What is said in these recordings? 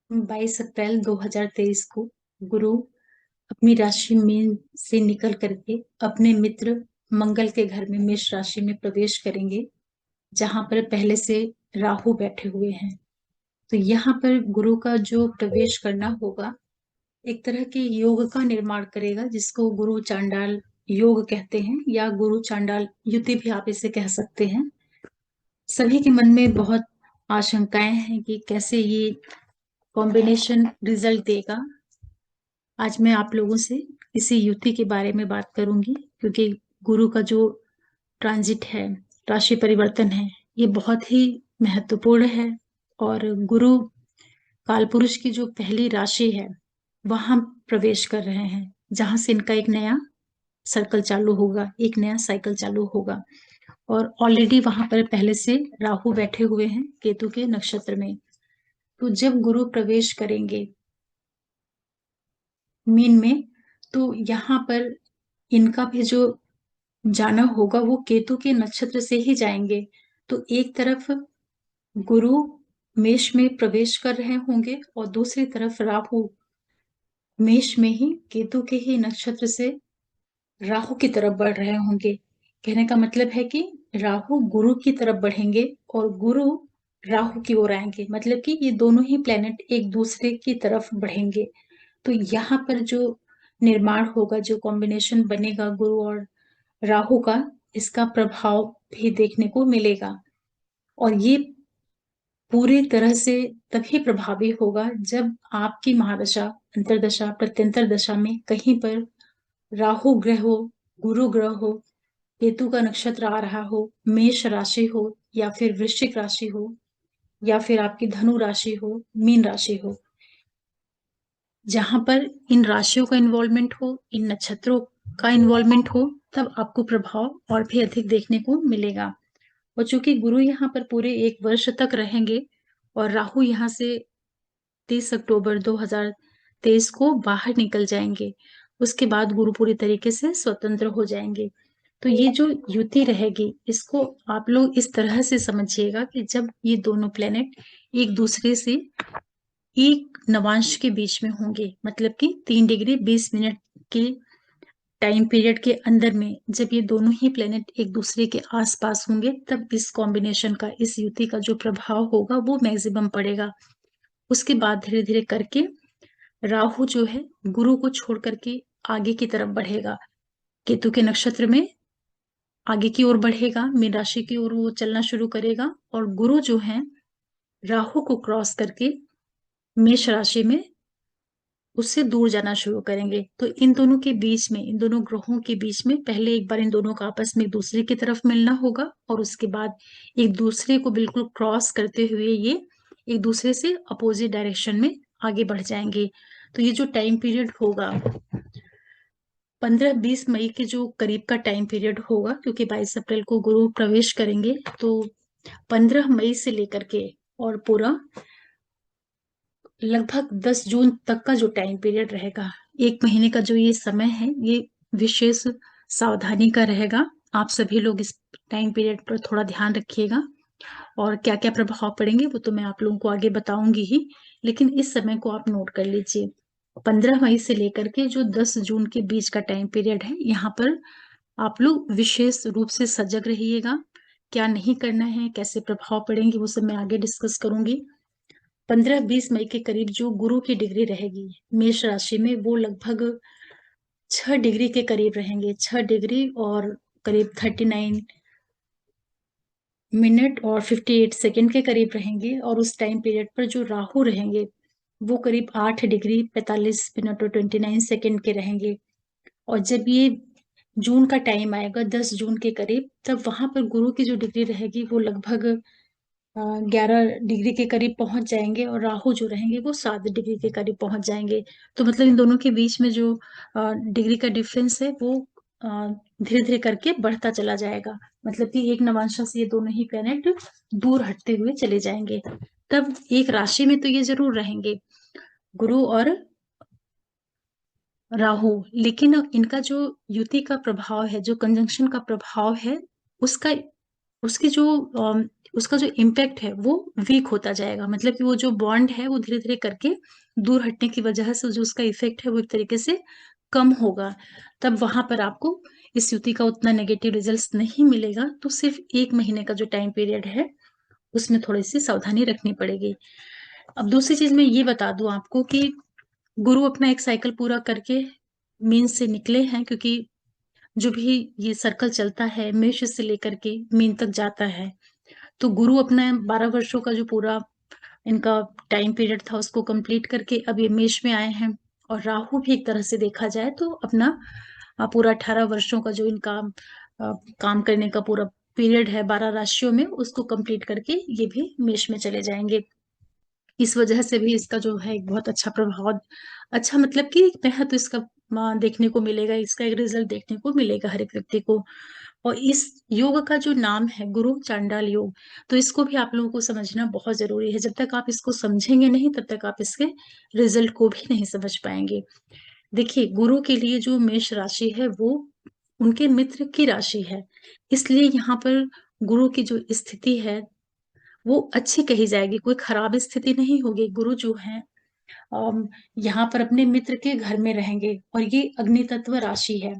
22 अप्रैल 2023 को गुरु अपनी राशि मीन से निकल करके अपने मित्र मंगल के घर में मेष राशि में प्रवेश करेंगे, जहां पर पहले से राहु बैठे हुए हैं। तो यहाँ पर गुरु का जो प्रवेश करना होगा, एक तरह के योग का निर्माण करेगा, जिसको गुरु चांडाल योग कहते हैं, या गुरु चांडाल युति भी आप इसे कह सकते हैं। सभी के मन में बहुत आशंकाएं हैं कि कैसे ये कॉम्बिनेशन रिजल्ट देगा। आज मैं आप लोगों से इसी युति के बारे में बात करूंगी, क्योंकि गुरु का जो ट्रांजिट है, राशि परिवर्तन है, ये बहुत ही महत्वपूर्ण है। और गुरु कालपुरुष की जो पहली राशि है, वहां प्रवेश कर रहे हैं, जहां से इनका एक नया सर्कल चालू होगा, एक नया साइकिल चालू होगा। और ऑलरेडी वहां पर पहले से राहु बैठे हुए हैं केतु के नक्षत्र में। तो जब गुरु प्रवेश करेंगे मीन में, तो यहाँ पर इनका भी जो जाना होगा वो केतु के नक्षत्र से ही जाएंगे। तो एक तरफ गुरु मेष में प्रवेश कर रहे होंगे और दूसरी तरफ राहु मेष में ही केतु के ही नक्षत्र से राहु की तरफ बढ़ रहे होंगे। कहने का मतलब है कि राहु गुरु की तरफ बढ़ेंगे और गुरु राहु की ओर आएंगे, मतलब कि ये दोनों ही प्लेनेट एक दूसरे की तरफ बढ़ेंगे। तो यहाँ पर जो निर्माण होगा, जो कॉम्बिनेशन बनेगा गुरु और राहु का, इसका प्रभाव भी देखने को मिलेगा। और ये पूरी तरह से तभी प्रभावी होगा जब आपकी महादशा, अंतरदशा, प्रत्यंतर दशा में कहीं पर राहु ग्रह हो, गुरु ग्रह हो, केतु का नक्षत्र आ रहा हो, मेष राशि हो, या फिर वृश्चिक राशि हो, या फिर आपकी धनु राशि हो, मीन राशि हो। जहां पर इन राशियों का इन्वॉल्वमेंट हो, इन नक्षत्रों का इन्वॉल्वमेंट हो, तब आपको प्रभाव और भी अधिक देखने को मिलेगा। और चूंकि गुरु यहाँ पर पूरे 1 वर्ष तक रहेंगे और राहु यहाँ से 30 अक्टूबर 2023 को बाहर निकल जाएंगे, उसके बाद गुरु पूरी तरीके से स्वतंत्र हो जाएंगे। तो ये जो युति रहेगी, इसको आप लोग इस तरह से समझिएगा कि जब ये दोनों प्लेनेट एक दूसरे से एक नवांश के बीच में होंगे, मतलब कि 3 डिग्री 20 मिनट के टाइम पीरियड के अंदर में जब ये दोनों ही प्लेनेट एक दूसरे के आसपास होंगे, तब इस कॉम्बिनेशन का, इस युति का जो प्रभाव होगा वो मैक्सिमम पड़ेगा। उसके बाद धीरे धीरे करके राहु जो है गुरु को छोड़ करके आगे की तरफ बढ़ेगा, केतु के नक्षत्र में आगे की ओर बढ़ेगा, मीन राशि की ओर वो चलना शुरू करेगा। और गुरु जो है राहु को क्रॉस करके मेष राशि में उससे दूर जाना शुरू करेंगे। तो इन दोनों के बीच में, इन दोनों ग्रहों के बीच में पहले एक बार इन दोनों का आपस में एक दूसरे की तरफ मिलना होगा, और उसके बाद एक दूसरे को बिल्कुल क्रॉस करते हुए ये एक दूसरे से अपोजिट डायरेक्शन में आगे बढ़ जाएंगे। तो ये जो टाइम पीरियड होगा, 15-20 मई के जो करीब का टाइम पीरियड होगा, क्योंकि 22 अप्रैल को गुरु प्रवेश करेंगे, तो 15 मई से लेकर के और पूरा लगभग 10 जून तक का जो टाइम पीरियड रहेगा, 1 महीने का जो ये समय है, ये विशेष सावधानी का रहेगा। आप सभी लोग इस टाइम पीरियड पर थोड़ा ध्यान रखिएगा, और क्या क्या प्रभाव पड़ेंगे वो तो मैं आप लोगों को आगे बताऊंगी ही, लेकिन इस समय को आप नोट कर लीजिए। 15 मई से लेकर के जो 10 जून के बीच का टाइम पीरियड है, यहाँ पर आप लोग विशेष रूप से सजग रहिएगा। क्या नहीं करना है, कैसे प्रभाव पड़ेंगे, वो सब मैं आगे डिस्कस करूंगी। 15-20 मई के करीब जो गुरु की डिग्री रहेगी मेष राशि में, वो लगभग 6 डिग्री के करीब रहेंगे, 6 डिग्री और करीब 39 मिनट और 58 सेकेंड के करीब रहेंगे। और उस टाइम पीरियड पर जो राहु रहेंगे, वो करीब 8 डिग्री 45 मिनट और 29 सेकेंड के रहेंगे। और जब ये जून का टाइम आएगा, 10 जून के करीब, तब वहां पर गुरु की जो डिग्री रहेगी वो लगभग 11 डिग्री के करीब पहुंच जाएंगे, और राहु जो रहेंगे वो 7 डिग्री के करीब पहुंच जाएंगे। तो मतलब इन दोनों के बीच में जो डिग्री का डिफरेंस है, वो धीरे धीरे करके बढ़ता चला जाएगा। मतलब कि एक नवांशा से ये दोनों ही प्लेनेट दूर हटते हुए चले जाएंगे। तब एक राशि में तो ये जरूर रहेंगे, गुरु और राहु, लेकिन इनका जो युति का प्रभाव है, जो कंजंक्शन का प्रभाव है, उसका उसकी जो उसका जो इम्पैक्ट है वो वीक होता जाएगा। मतलब कि वो जो बॉन्ड है वो धीरे-धीरे करके दूर हटने की वजह से जो उसका इफ़ेक्ट है वो एक तरीके से कम होगा। तब वहाँ पर आपको इस युति का उतना नेगेटिव रिज़ल्ट्स नहीं मिलेगा। तो सिर्फ़ 1 महीने का जो टाइम पीरियड है, उसमें थोड़ी-सी सावधानी रखनी पड़ेगी। अब दूसरी चीज़ मैं ये बता दूँ आपको कि गुरु अपना एक साइकिल पूरा करके मीन से निकले हैं, क्योंकि जो भी ये सर्कल चलता है मेष से लेकर के मीन तक जाता है। तो गुरु अपना 12 वर्षों का जो पूरा इनका टाइम पीरियड था उसको कंप्लीट करके अब ये मेष में आए हैं। और राहु भी एक तरह से देखा जाए तो अपना पूरा 18 वर्षों का जो इनका काम करने का पूरा पीरियड है 12 राशियों में, उसको कंप्लीट करके ये भी मेष में चले जाएँगे। इस वजह से भी इसका जो है एक बहुत अच्छा प्रभाव, अच्छा मतलब कि महत्व इसका देखने को मिलेगा, इसका एक रिज़ल्ट देखने को मिलेगा हर एक व्यक्ति को। और इस योग का जो नाम है गुरु चांडाल योग, तो इसको भी आप लोगों को समझना बहुत ज़रूरी है। जब तक आप इसको समझेंगे नहीं, तब तक आप इसके रिज़ल्ट को भी नहीं समझ पाएँगे। देखिए, गुरु के लिए जो मेष राशि है वो उनके मित्र की राशि है। इसलिए यहाँ पर गुरु की जो स्थिति है वो अच्छी कही जाएगी, कोई खराब स्थिति नहीं होगी। गुरु जो हैं यहाँ पर अपने मित्र के घर में रहेंगे और ये अग्नि तत्व राशि है।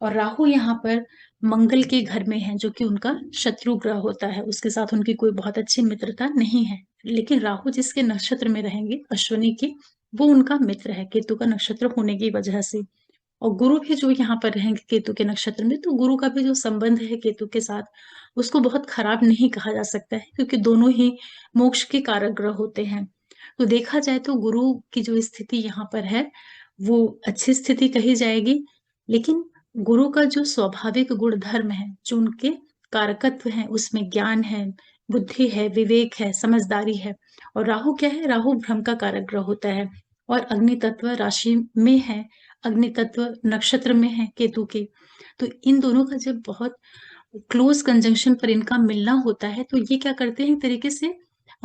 और राहु यहाँ पर मंगल के घर में है, जो कि उनका शत्रु ग्रह होता है। उसके साथ उनकी कोई बहुत अच्छी मित्रता नहीं है। लेकिन राहु जिसके नक्षत्र में रहेंगे, अश्विनी के, वो उनका मित्र है, केतु का नक्षत्र होने की वजह से। और गुरु भी जो यहाँ पर रहेंगे केतु के नक्षत्र में, तो गुरु का भी जो संबंध है केतु के साथ, उसको बहुत खराब नहीं कहा जा सकता है, क्योंकि दोनों ही मोक्ष के कारक ग्रह होते हैं। तो देखा जाए तो गुरु की जो स्थिति यहाँ पर है, वो अच्छी स्थिति कही जाएगी। लेकिन गुरु का जो स्वाभाविक गुणधर्म है, जो उनके कारकत्व हैं, उसमें ज्ञान है, बुद्धि है, विवेक है, समझदारी है। और राहु क्या है? राहु भ्रम का कारक ग्रह होता है और अग्नि तत्व राशि में है, अग्नि तत्व नक्षत्र में है केतु के। तो इन दोनों का जब बहुत क्लोज कंजंक्शन पर इनका मिलना होता है, तो ये क्या करते हैं, एक तरीके से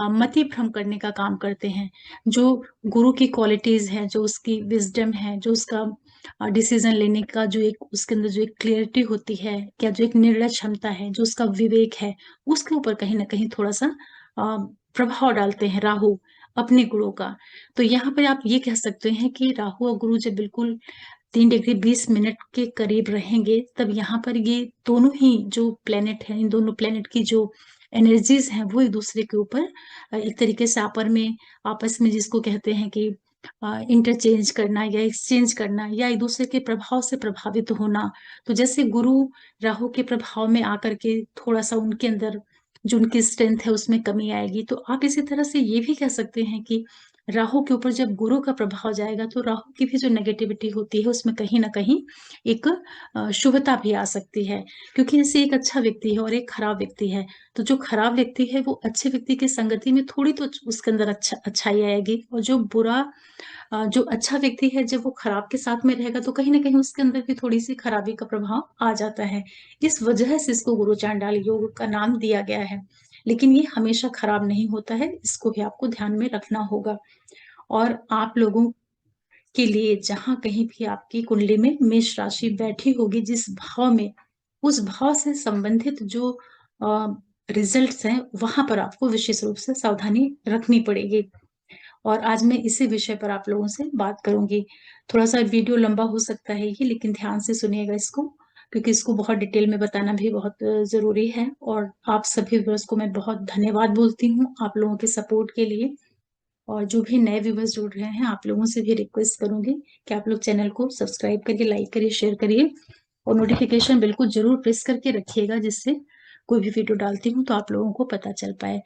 मति भ्रम करने का काम करते हैं। जो गुरु की क्वालिटीज़ हैं, जो उसकी विज़डम है, जो उसका डिसीज़न लेने का जो एक उसके अंदर जो एक क्लैरिटी होती है, या जो एक निर्णय क्षमता है, जो उसका विवेक है, उसके ऊपर कहीं न कहीं थोड़ा-सा प्रभाव डालते हैं राहु, अपने गुरु का। तो यहाँ पे आप ये कह सकते हैं कि राहु और गुरु जब बिल्कुल 3 डिग्री 20 मिनट के करीब रहेंगे, तब यहाँ पर ये दोनों ही जो प्लैनेट हैं, इन दोनों प्लैनेट की जो एनर्जीज़ हैं, वो एक-दूसरे के ऊपर एक तरीके से आपस में जिसको कहते हैं कि इंटरचेंज करना या एक्सचेंज करना या एक-दूसरे के प्रभाव से प्रभावित होना। तो जैसे गुरु राहु के प्रभाव में आकर के थोड़ा-सा उनके अंदर जो उनकी स्ट्रेंथ है, उसमें कमी आएगी। तो आप इसी तरह से ये भी कह सकते हैं कि राहु के ऊपर जब गुरु का प्रभाव जाएगा, तो राहु की भी जो नेगेटिविटी होती है, उसमें कहीं न कहीं एक शुभता भी आ सकती है। क्योंकि जैसे एक अच्छा व्यक्ति है और एक खराब व्यक्ति है, तो जो खराब व्यक्ति है, वो अच्छे व्यक्ति की संगति में थोड़ी तो उसके अंदर अच्छाई आएगी। और जो जो अच्छा व्यक्ति है, जब वो खराब के साथ में रहेगा, तो कहीं न कहीं उसके अंदर भी थोड़ी-सी खराबी का प्रभाव आ जाता है। इस वजह से इसको गुरु चांडाल योग का नाम दिया गया है। लेकिन ये हमेशा खराब नहीं होता है, इसको भी आपको ध्यान में रखना होगा। और आप लोगों के लिए जहाँ कहीं भी आपकी कुंडली में मेष राशि बैठी होगी, जिस भाव में, उस भाव से संबंधित जो रिज़ल्ट्स हैं, वहाँ पर आपको विशेष रूप से सावधानी रखनी पड़ेगी। और आज मैं इसी विषय पर आप लोगों से बात करूँगी। थोड़ा-सा वीडियो लंबा हो सकता है ये, लेकिन ध्यान से सुनिएगा इसको, क्योंकि इसको बहुत डिटेल में बताना भी बहुत ज़रूरी है। और आप सभी व्यूअर्स को मैं बहुत धन्यवाद बोलती हूँ, आप लोगों के सपोर्ट के लिए। और जो भी नए व्यूअर्स जुड़ रहे हैं, आप लोगों से भी रिक्वेस्ट करूँगी कि आप लोग चैनल को सब्सक्राइब करिए, लाइक करिए, शेयर करिए और नोटिफ़िकेशन बिल्कुल ज़रूर प्रेस करके रखिएगा, जिससे कोई भी वीडियो डालती हूँ तो आप लोगों को पता चल पाए।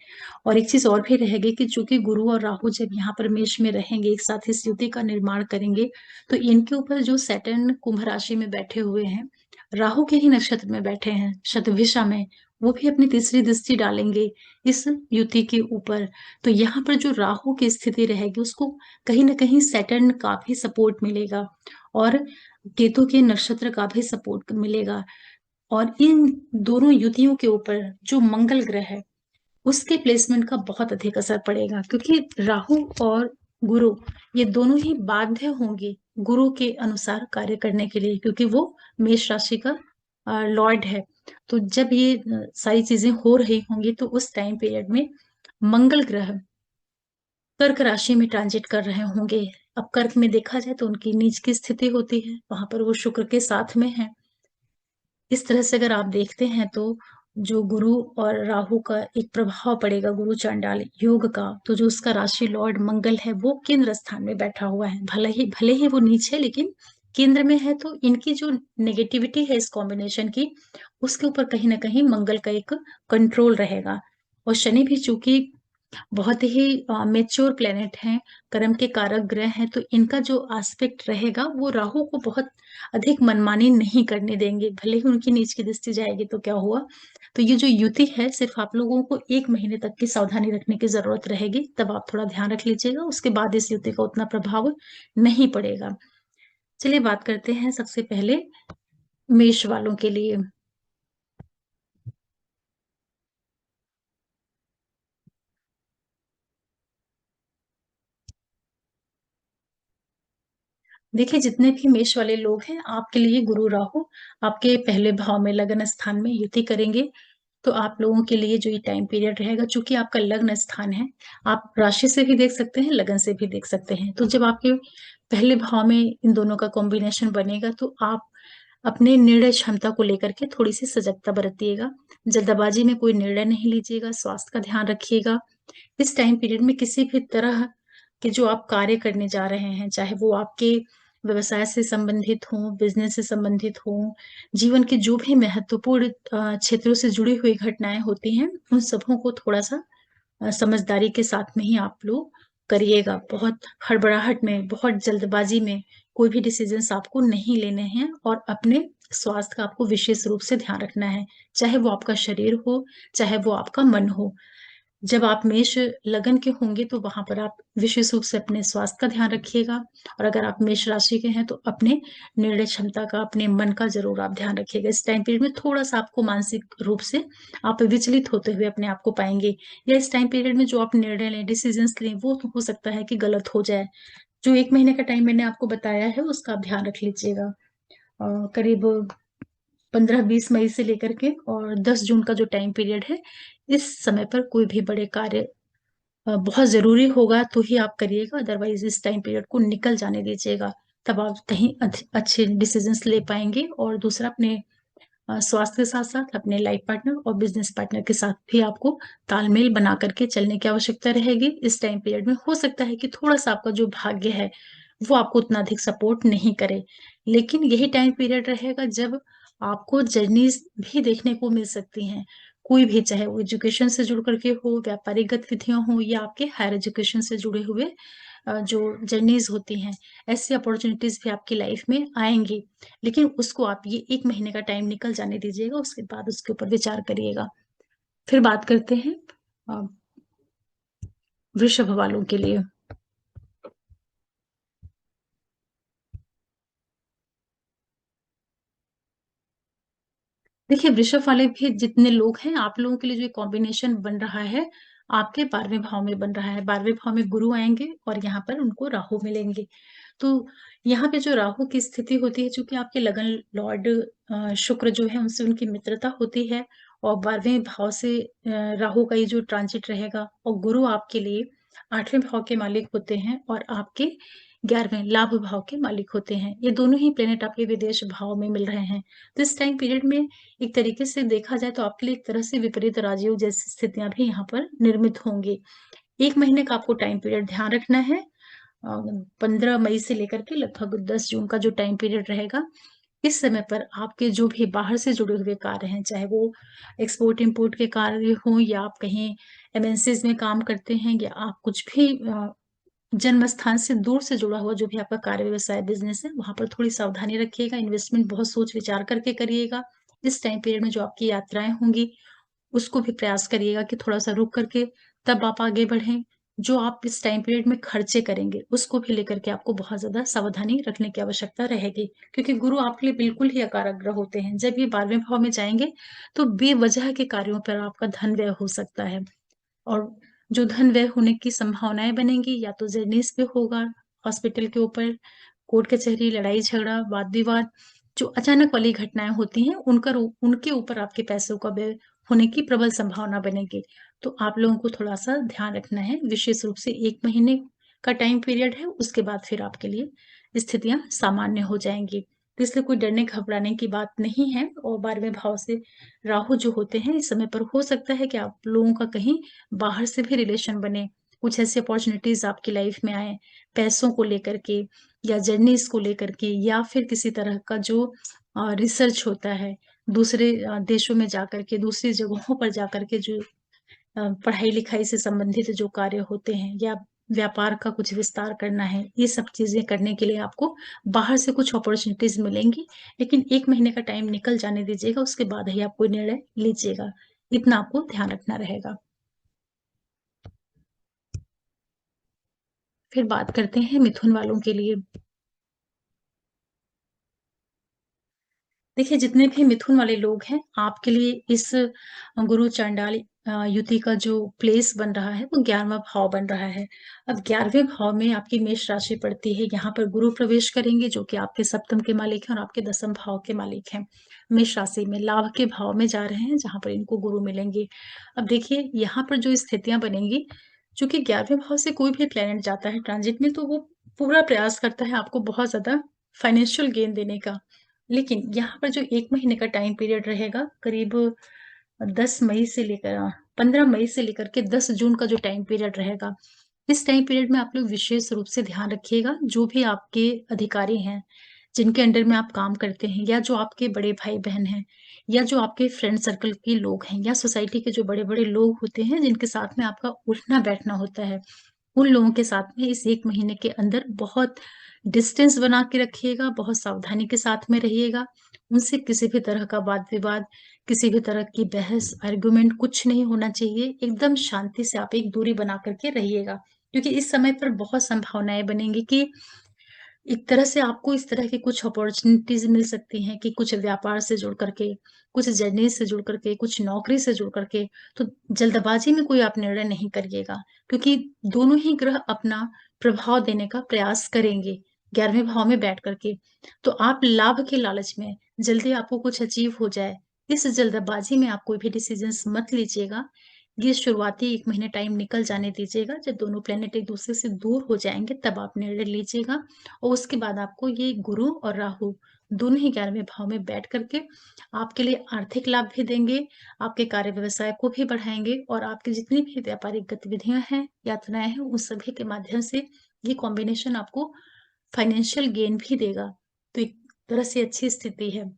और एक चीज़ और भी रहेगी कि चूँकि गुरु और राहु जब यहाँ पर मेष में रहेंगे, एक साथ इस युति का निर्माण करेंगे, तो इनके ऊपर जो सैटर्न कुंभ राशि में बैठे हुए हैं, राहु के ही नक्षत्र में बैठे हैं, शतभिषा में, वो भी अपनी तीसरी दृष्टि डालेंगे इस युति के ऊपर। तो यहाँ पर जो राहु की स्थिति रहेगी, उसको कहीं न कहीं सैटर्न का भी सपोर्ट मिलेगा और केतु के नक्षत्र का भी सपोर्ट मिलेगा। और इन दोनों युतियों के ऊपर जो मंगल ग्रह है, उसके प्लेसमेंट का बहुत अधिक असर पड़ेगा, क्योंकि राहु और गुरु ये दोनों ही बाध्य होंगे गुरु के अनुसार कार्य करने के लिए, क्योंकि वो मेष राशि का लॉर्ड है। तो जब ये सारी चीज़ें हो रही होंगी तो उस टाइम पीरियड में मंगल ग्रह कर्क राशि में ट्रांजिट कर रहे होंगे। अब कर्क में देखा जाए तो उनकी नीच की स्थिति होती है, वहाँ पर वो शुक्र के साथ में हैं। इस तरह से अगर आप देखते हैं तो जो गुरु और राहु का एक प्रभाव पड़ेगा गुरु चांडाल योग का, तो जो उसका राशि लॉर्ड मंगल है वो केंद्र स्थान में बैठा हुआ है। भले ही वो नीच है लेकिन केंद्र में है, तो इनकी जो नेगेटिविटी है इस कॉम्बिनेशन की, उसके ऊपर कहीं न कहीं मंगल का एक कंट्रोल रहेगा। और शनि भी चूँकि बहुत ही मैच्योर प्लैनेट हैं, कर्म के कारक ग्रह हैं, तो इनका जो एस्पेक्ट रहेगा वो राहु को बहुत अधिक मनमानी नहीं करने देंगे। भले ही उनकी नीच की दृष्टि जाएगी तो क्या हुआ? तो ये जो युति है सिर्फ़ आप लोगों को 1 महीने तक की सावधानी रखने की ज़रूरत रहेगी, तब आप थोड़ा ध्यान रख लीजिएगा, उसके बाद इस युति का उतना प्रभाव नहीं पड़ेगा। चलिए बात करते हैं सबसे पहले मेष वालों के लिए। देखिए, जितने भी मेष वाले लोग हैं, आपके लिए गुरु राहु आपके पहले भाव में लगन स्थान में युति करेंगे। तो आप लोगों के लिए जो ये टाइम पीरियड रहेगा, चूँकि आपका लग्न स्थान है, आप राशि से भी देख सकते हैं, लगन से भी देख सकते हैं। तो जब आपके पहले भाव में इन दोनों का कॉम्बिनेशन बनेगा, तो आप अपने निर्णय क्षमता को लेकर के थोड़ी-सी सजगता बरतिएगा। जल्दबाजी में कोई निर्णय नहीं लीजिएगा, स्वास्थ्य का ध्यान रखिएगा। इस टाइम पीरियड में किसी भी तरह के जो आप कार्य करने जा रहे हैं, चाहे वो आपके व्यवसाय से संबंधित हों, बिज़नेस से संबंधित हों, जीवन के जो भी महत्वपूर्ण क्षेत्रों से जुड़ी हुई घटनाएँ होती हैं, उन सबों को थोड़ा-सा समझदारी के साथ में ही आप लोग करिएगा। बहुत हड़बड़ाहट में, बहुत जल्दबाज़ी में कोई भी डिसीज़न्स आपको नहीं लेने हैं और अपने स्वास्थ्य का आपको विशेष रूप से ध्यान रखना है। चाहे वो आपका शरीर हो, चाहे वो आपका मन हो। जब आप मेष लगन के होंगे तो वहाँ पर आप विशेष रूप से अपने स्वास्थ्य का ध्यान रखिएगा, और अगर आप मेष राशि के हैं तो अपने निर्णय क्षमता का, अपने मन का ज़रूर आप ध्यान रखिएगा। इस टाइम पीरियड में थोड़ा-सा आपको मानसिक रूप से आप विचलित होते हुए अपने आप को पाएँगे, या इस टाइम पीरियड में जो आप निर्णय लें, डिसीज़न्स लें, वो तो हो सकता है कि गलत हो जाए। जो 1 महीने का टाइम मैंने आपको बताया है उसका आप ध्यान रख लीजिएगा। करीब 15-20 मई से लेकर के और 10 जून का जो टाइम पीरियड है, इस समय पर कोई भी बड़े कार्य बहुत ज़रूरी होगा तो ही आप करिएगा, अदरवाइज़ इस टाइम पीरियड को निकल जाने दीजिएगा। तब आप कहीं अच्छे डिसीज़न्स ले पाएँगे, और दूसरा अपने स्वास्थ्य के साथ-साथ अपने लाइफ पार्टनर और बिज़नेस पार्टनर के साथ भी आपको तालमेल बना कर के चलने की आवश्यकता रहेगी। इस टाइम पीरियड में हो सकता है कि थोड़ा-सा आपका जो भाग्य है, वो आपको उतना अधिक सपोर्ट नहीं करे। लेकिन यही टाइम पीरियड रहेगा जब आपको जर्नीज़ भी देखने को मिल सकती हैं। कोई भी, चाहे वो एजुकेशन से जुड़ कर के हो, व्यापारिक गतिविधियाँ हों, या आपके हायर एजुकेशन से जुड़े हुए जो जर्नीज़ होती हैं, ऐसी अपॉर्च्युनिटीज़ भी आपकी लाइफ में आएँगी। लेकिन उसको आप ये 1 महीने का टाइम निकल जाने दीजिएगा, उसके बाद उसके ऊपर विचार करिएगा। फिर बात करते हैं अ, वृषभ वालों के लिए। देखिए, वृषभ वाले भी जितने लोग हैं, आप लोगों के लिए जो कॉम्बिनेशन बन रहा है, आपके 12वें भाव में बन रहा है। 12वें भाव में गुरु आएँगे और यहाँ पर उनको राहु मिलेंगे। तो यहाँ पे जो राहु की स्थिति होती है, चूँकि आपके लगन लॉर्ड शुक्र जो है उनसे उनकी मित्रता होती है, और 12वें भाव से राहु का ये जो ट्रांजिट रहेगा, और गुरु आपके लिए 8वें भाव के मालिक होते हैं और आपके 11वें लाभ भाव के मालिक होते हैं। ये दोनों ही प्लैनेट आपके विदेश भाव में मिल रहे हैं। तो इस टाइम पीरियड में एक तरीके से देखा जाए तो आपके लिए एक तरह से विपरीत राजयोग जैसी स्थितियाँ भी यहाँ पर निर्मित होंगी। 1 महीने का आपको टाइम पीरियड ध्यान रखना है। 15 मई से लेकर के लगभग 10 जून का जो टाइम पीरियड रहेगा, इस समय पर आपके जो भी बाहर से जुड़े हुए कार्य हैं, चाहे वो एक्सपोर्ट-इम्पोर्ट के कार्य हों, या आप कहीं एमएनसीज़ में काम करते हैं, या आप कुछ भी जन्म स्थान से दूर से जुड़ा हुआ जो भी आपका कार्य, व्यवसाय, बिज़नेस है, वहाँ पर थोड़ी सावधानी रखिएगा, इन्वेस्टमेंट बहुत सोच-विचार करके करिएगा। इस टाइम पीरियड में जो आपकी यात्राएँ होंगी, उसको भी प्रयास करिएगा कि थोड़ा-सा रुक करके तब आप आगे बढ़ें। जो आप इस टाइम पीरियड में खर्चे करेंगे, उसको भी लेकर के आपको बहुत ज़्यादा सावधानी रखने की आवश्यकता रहेगी। क्योंकि गुरु आपके लिए बिल्कुल ही अकारक ग्रह होते हैं। जब ये 12वें भाव में जाएँगे, तो बेवजह के कार्यों पर आपका धन व्यय हो सकता है। और जो धन व्यय होने की संभावनाएँ बनेंगी, या तो जर्नीज़ पे होगा, हॉस्पिटल के ऊपर, कोर्ट कचहरी, लड़ाई-झगड़ा, वाद-विवाद, जो अचानक वाली घटनाएँ होती हैं, उनके ऊपर आपके पैसों का व्यय होने की प्रबल संभावना बनेगी। तो आप लोगों को थोड़ा-सा ध्यान रखना है, विशेष रूप से 1 महीने का टाइम पीरियड है, उसके बाद फिर आपके लिए स्थितियाँ सामान्य हो जाएँगी। तो इसलिए कोई डरने-घबराने की बात नहीं है और 12वें भाव से राहु जो होते हैं, इस समय पर हो सकता है कि आप लोगों का कहीं बाहर से भी रिलेशन बने, कुछ ऐसी अपॉर्च्युनिटीज़ आपकी लाइफ़ में आएँ, पैसों को लेकर के या जर्नीज़ को लेकर के या फिर किसी तरह का जो रिसर्च होता है, दूसरे देशों में जाकर के, दूसरी जगहों पर जाकर के जो पढ़ाई-लिखाई से संबंधित जो कार्य होते हैं या व्यापार का कुछ विस्तार करना है, ये सब चीज़ें करने के लिए आपको बाहर से कुछ अपॉर्च्युनिटीज़ मिलेंगी, लेकिन 1 महीने का टाइम निकल जाने दीजिएगा, उसके बाद ही आप कोई निर्णय लीजिएगा। इतना आपको ध्यान रखना रहेगा। फिर बात करते हैं मिथुन वालों के लिए। देखिए, जितने भी मिथुन वाले लोग हैं, आपके लिए इस गुरु चांडाल युति का जो प्लेस बन रहा है, वो 11वां भाव बन रहा है। अब 11वें भाव में आपकी मेष राशि पड़ती है, यहाँ पर गुरु प्रवेश करेंगे, जो कि आपके सप्तम के मालिक हैं और आपके दसम भाव के मालिक हैं। मेष राशि में लाभ के भाव में जा रहे हैं, जहाँ पर इनको गुरु मिलेंगे। अब देखिए, यहाँ पर जो स्थितियाँ बनेंगी, चूँकि 11वें भाव से कोई भी प्लैनेट जाता है ट्रांज़िट में, तो वो पूरा प्रयास करता है आपको बहुत ज़्यादा फाइनेंशियल गेन देने का। लेकिन यहाँ पर जो 1 महीने का टाइम पीरियड रहेगा, करीब 10 मई से लेकर 15 मई से लेकर के 10 जून का जो टाइम पीरियड रहेगा, इस टाइम पीरियड में आप लोग विशेष रूप से ध्यान रखिएगा, जो भी आपके अधिकारी हैं, जिनके अंडर में आप काम करते हैं या जो आपके बड़े भाई-बहन हैं या जो आपके फ्रेंड सर्कल के लोग हैं या सोसाइटी के जो बड़े-बड़े लोग होते हैं, जिनके साथ में आपका उठना-बैठना होता है, उन लोगों के साथ में इस 1 महीने के अंदर बहुत डिस्टेंस बना के रखिएगा, बहुत सावधानी के साथ में रहिएगा। उनसे किसी भी तरह का वाद-विवाद, किसी भी तरह की बहस, आर्गुमेंट कुछ नहीं होना चाहिए। एकदम शांति से आप एक दूरी बना कर के रहिएगा। क्योंकि इस समय पर बहुत संभावनाएँ बनेंगी कि एक तरह से आपको इस तरह की कुछ अपॉर्च्युनिटीज़ मिल सकती हैं कि कुछ व्यापार से जुड़ कर के, कुछ जर्नी से जुड़ कर के, कुछ नौकरी से जुड़ कर के, तो जल्दबाज़ी में कोई आप निर्णय नहीं करिएगा, क्योंकि दोनों ही ग्रह अपना प्रभाव देने का प्रयास करेंगे, 11वें भाव में बैठ कर के। तो आप लाभ के लालच में जल्दी आपको कुछ अचीव हो जाए, इस जल्दबाज़ी में आप कोई भी डिसीज़न्स मत लीजिएगा। ये शुरुआती 1 महीने टाइम निकल जाने दीजिएगा, जब दोनों प्लैनेट एक-दूसरे से दूर हो जाएँगे, तब आप निर्णय लीजिएगा। और उसके बाद आपको ये गुरु और राहु दोनों ही 11वें भाव में बैठ करके आपके लिए आर्थिक लाभ भी देंगे, आपके कार्य व्यवसाय को भी बढ़ाएँगे और आपकी जितनी भी व्यापारिक गतिविधियाँ हैं, यात्राएँ हैं, उन सभी के माध्यम से ये कॉम्बिनेशन आपको फाइनेंशियल गेन भी देगा। तो एक तरह से अच्छी स्थिति है।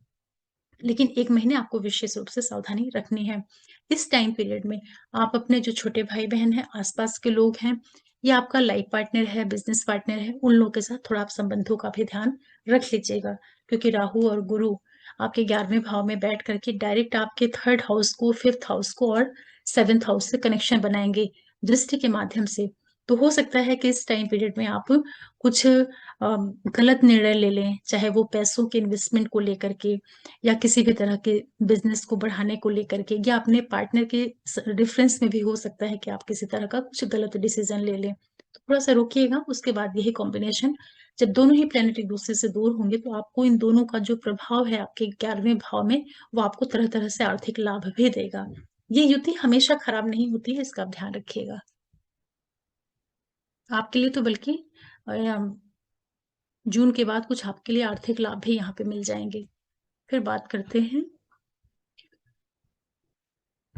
लेकिन 1 महीने आपको विशेष रूप से सावधानी रखनी है। इस टाइम पीरियड में आप अपने जो छोटे भाई-बहन हैं, आस-पास के लोग हैं या आपका लाइफ पार्टनर है, बिज़नेस पार्टनर है, उन लोगों के साथ थोड़ा आप संबंधों का भी ध्यान रख लीजिएगा। क्योंकि राहु और गुरु आपके 11वें भाव में बैठ कर के डायरेक्ट आपके 3rd हाउस को, 5th हाउस को और 7th हाउस से कनेक्शन बनाएँगे, दृष्टि के माध्यम से। तो हो सकता है कि इस टाइम पीरियड में आप कुछ गलत निर्णय ले लें, चाहे वो पैसों के इन्वेस्टमेंट को लेकर के या किसी भी तरह के बिज़नेस को बढ़ाने को लेकर के या अपने पार्टनर के रेफरेंस में भी हो सकता है कि आप किसी तरह का कुछ गलत डिसीजन ले लें। तो थोड़ा-सा रुकिएगा, उसके बाद यही कॉम्बिनेशन जब दोनों ही प्लैनेट एक-दूसरे से दूर होंगे, तो आपको इन दोनों का जो प्रभाव है आपके 11वें भाव में, वो आपको तरह-तरह से आर्थिक लाभ भी देगा। ये युति हमेशा खराब नहीं होती है, इसका आप ध्यान रखिएगा। आपके लिए तो बल्कि जून के बाद कुछ आपके लिए आर्थिक लाभ भी यहाँ पे मिल जाएँगे। फिर बात करते हैं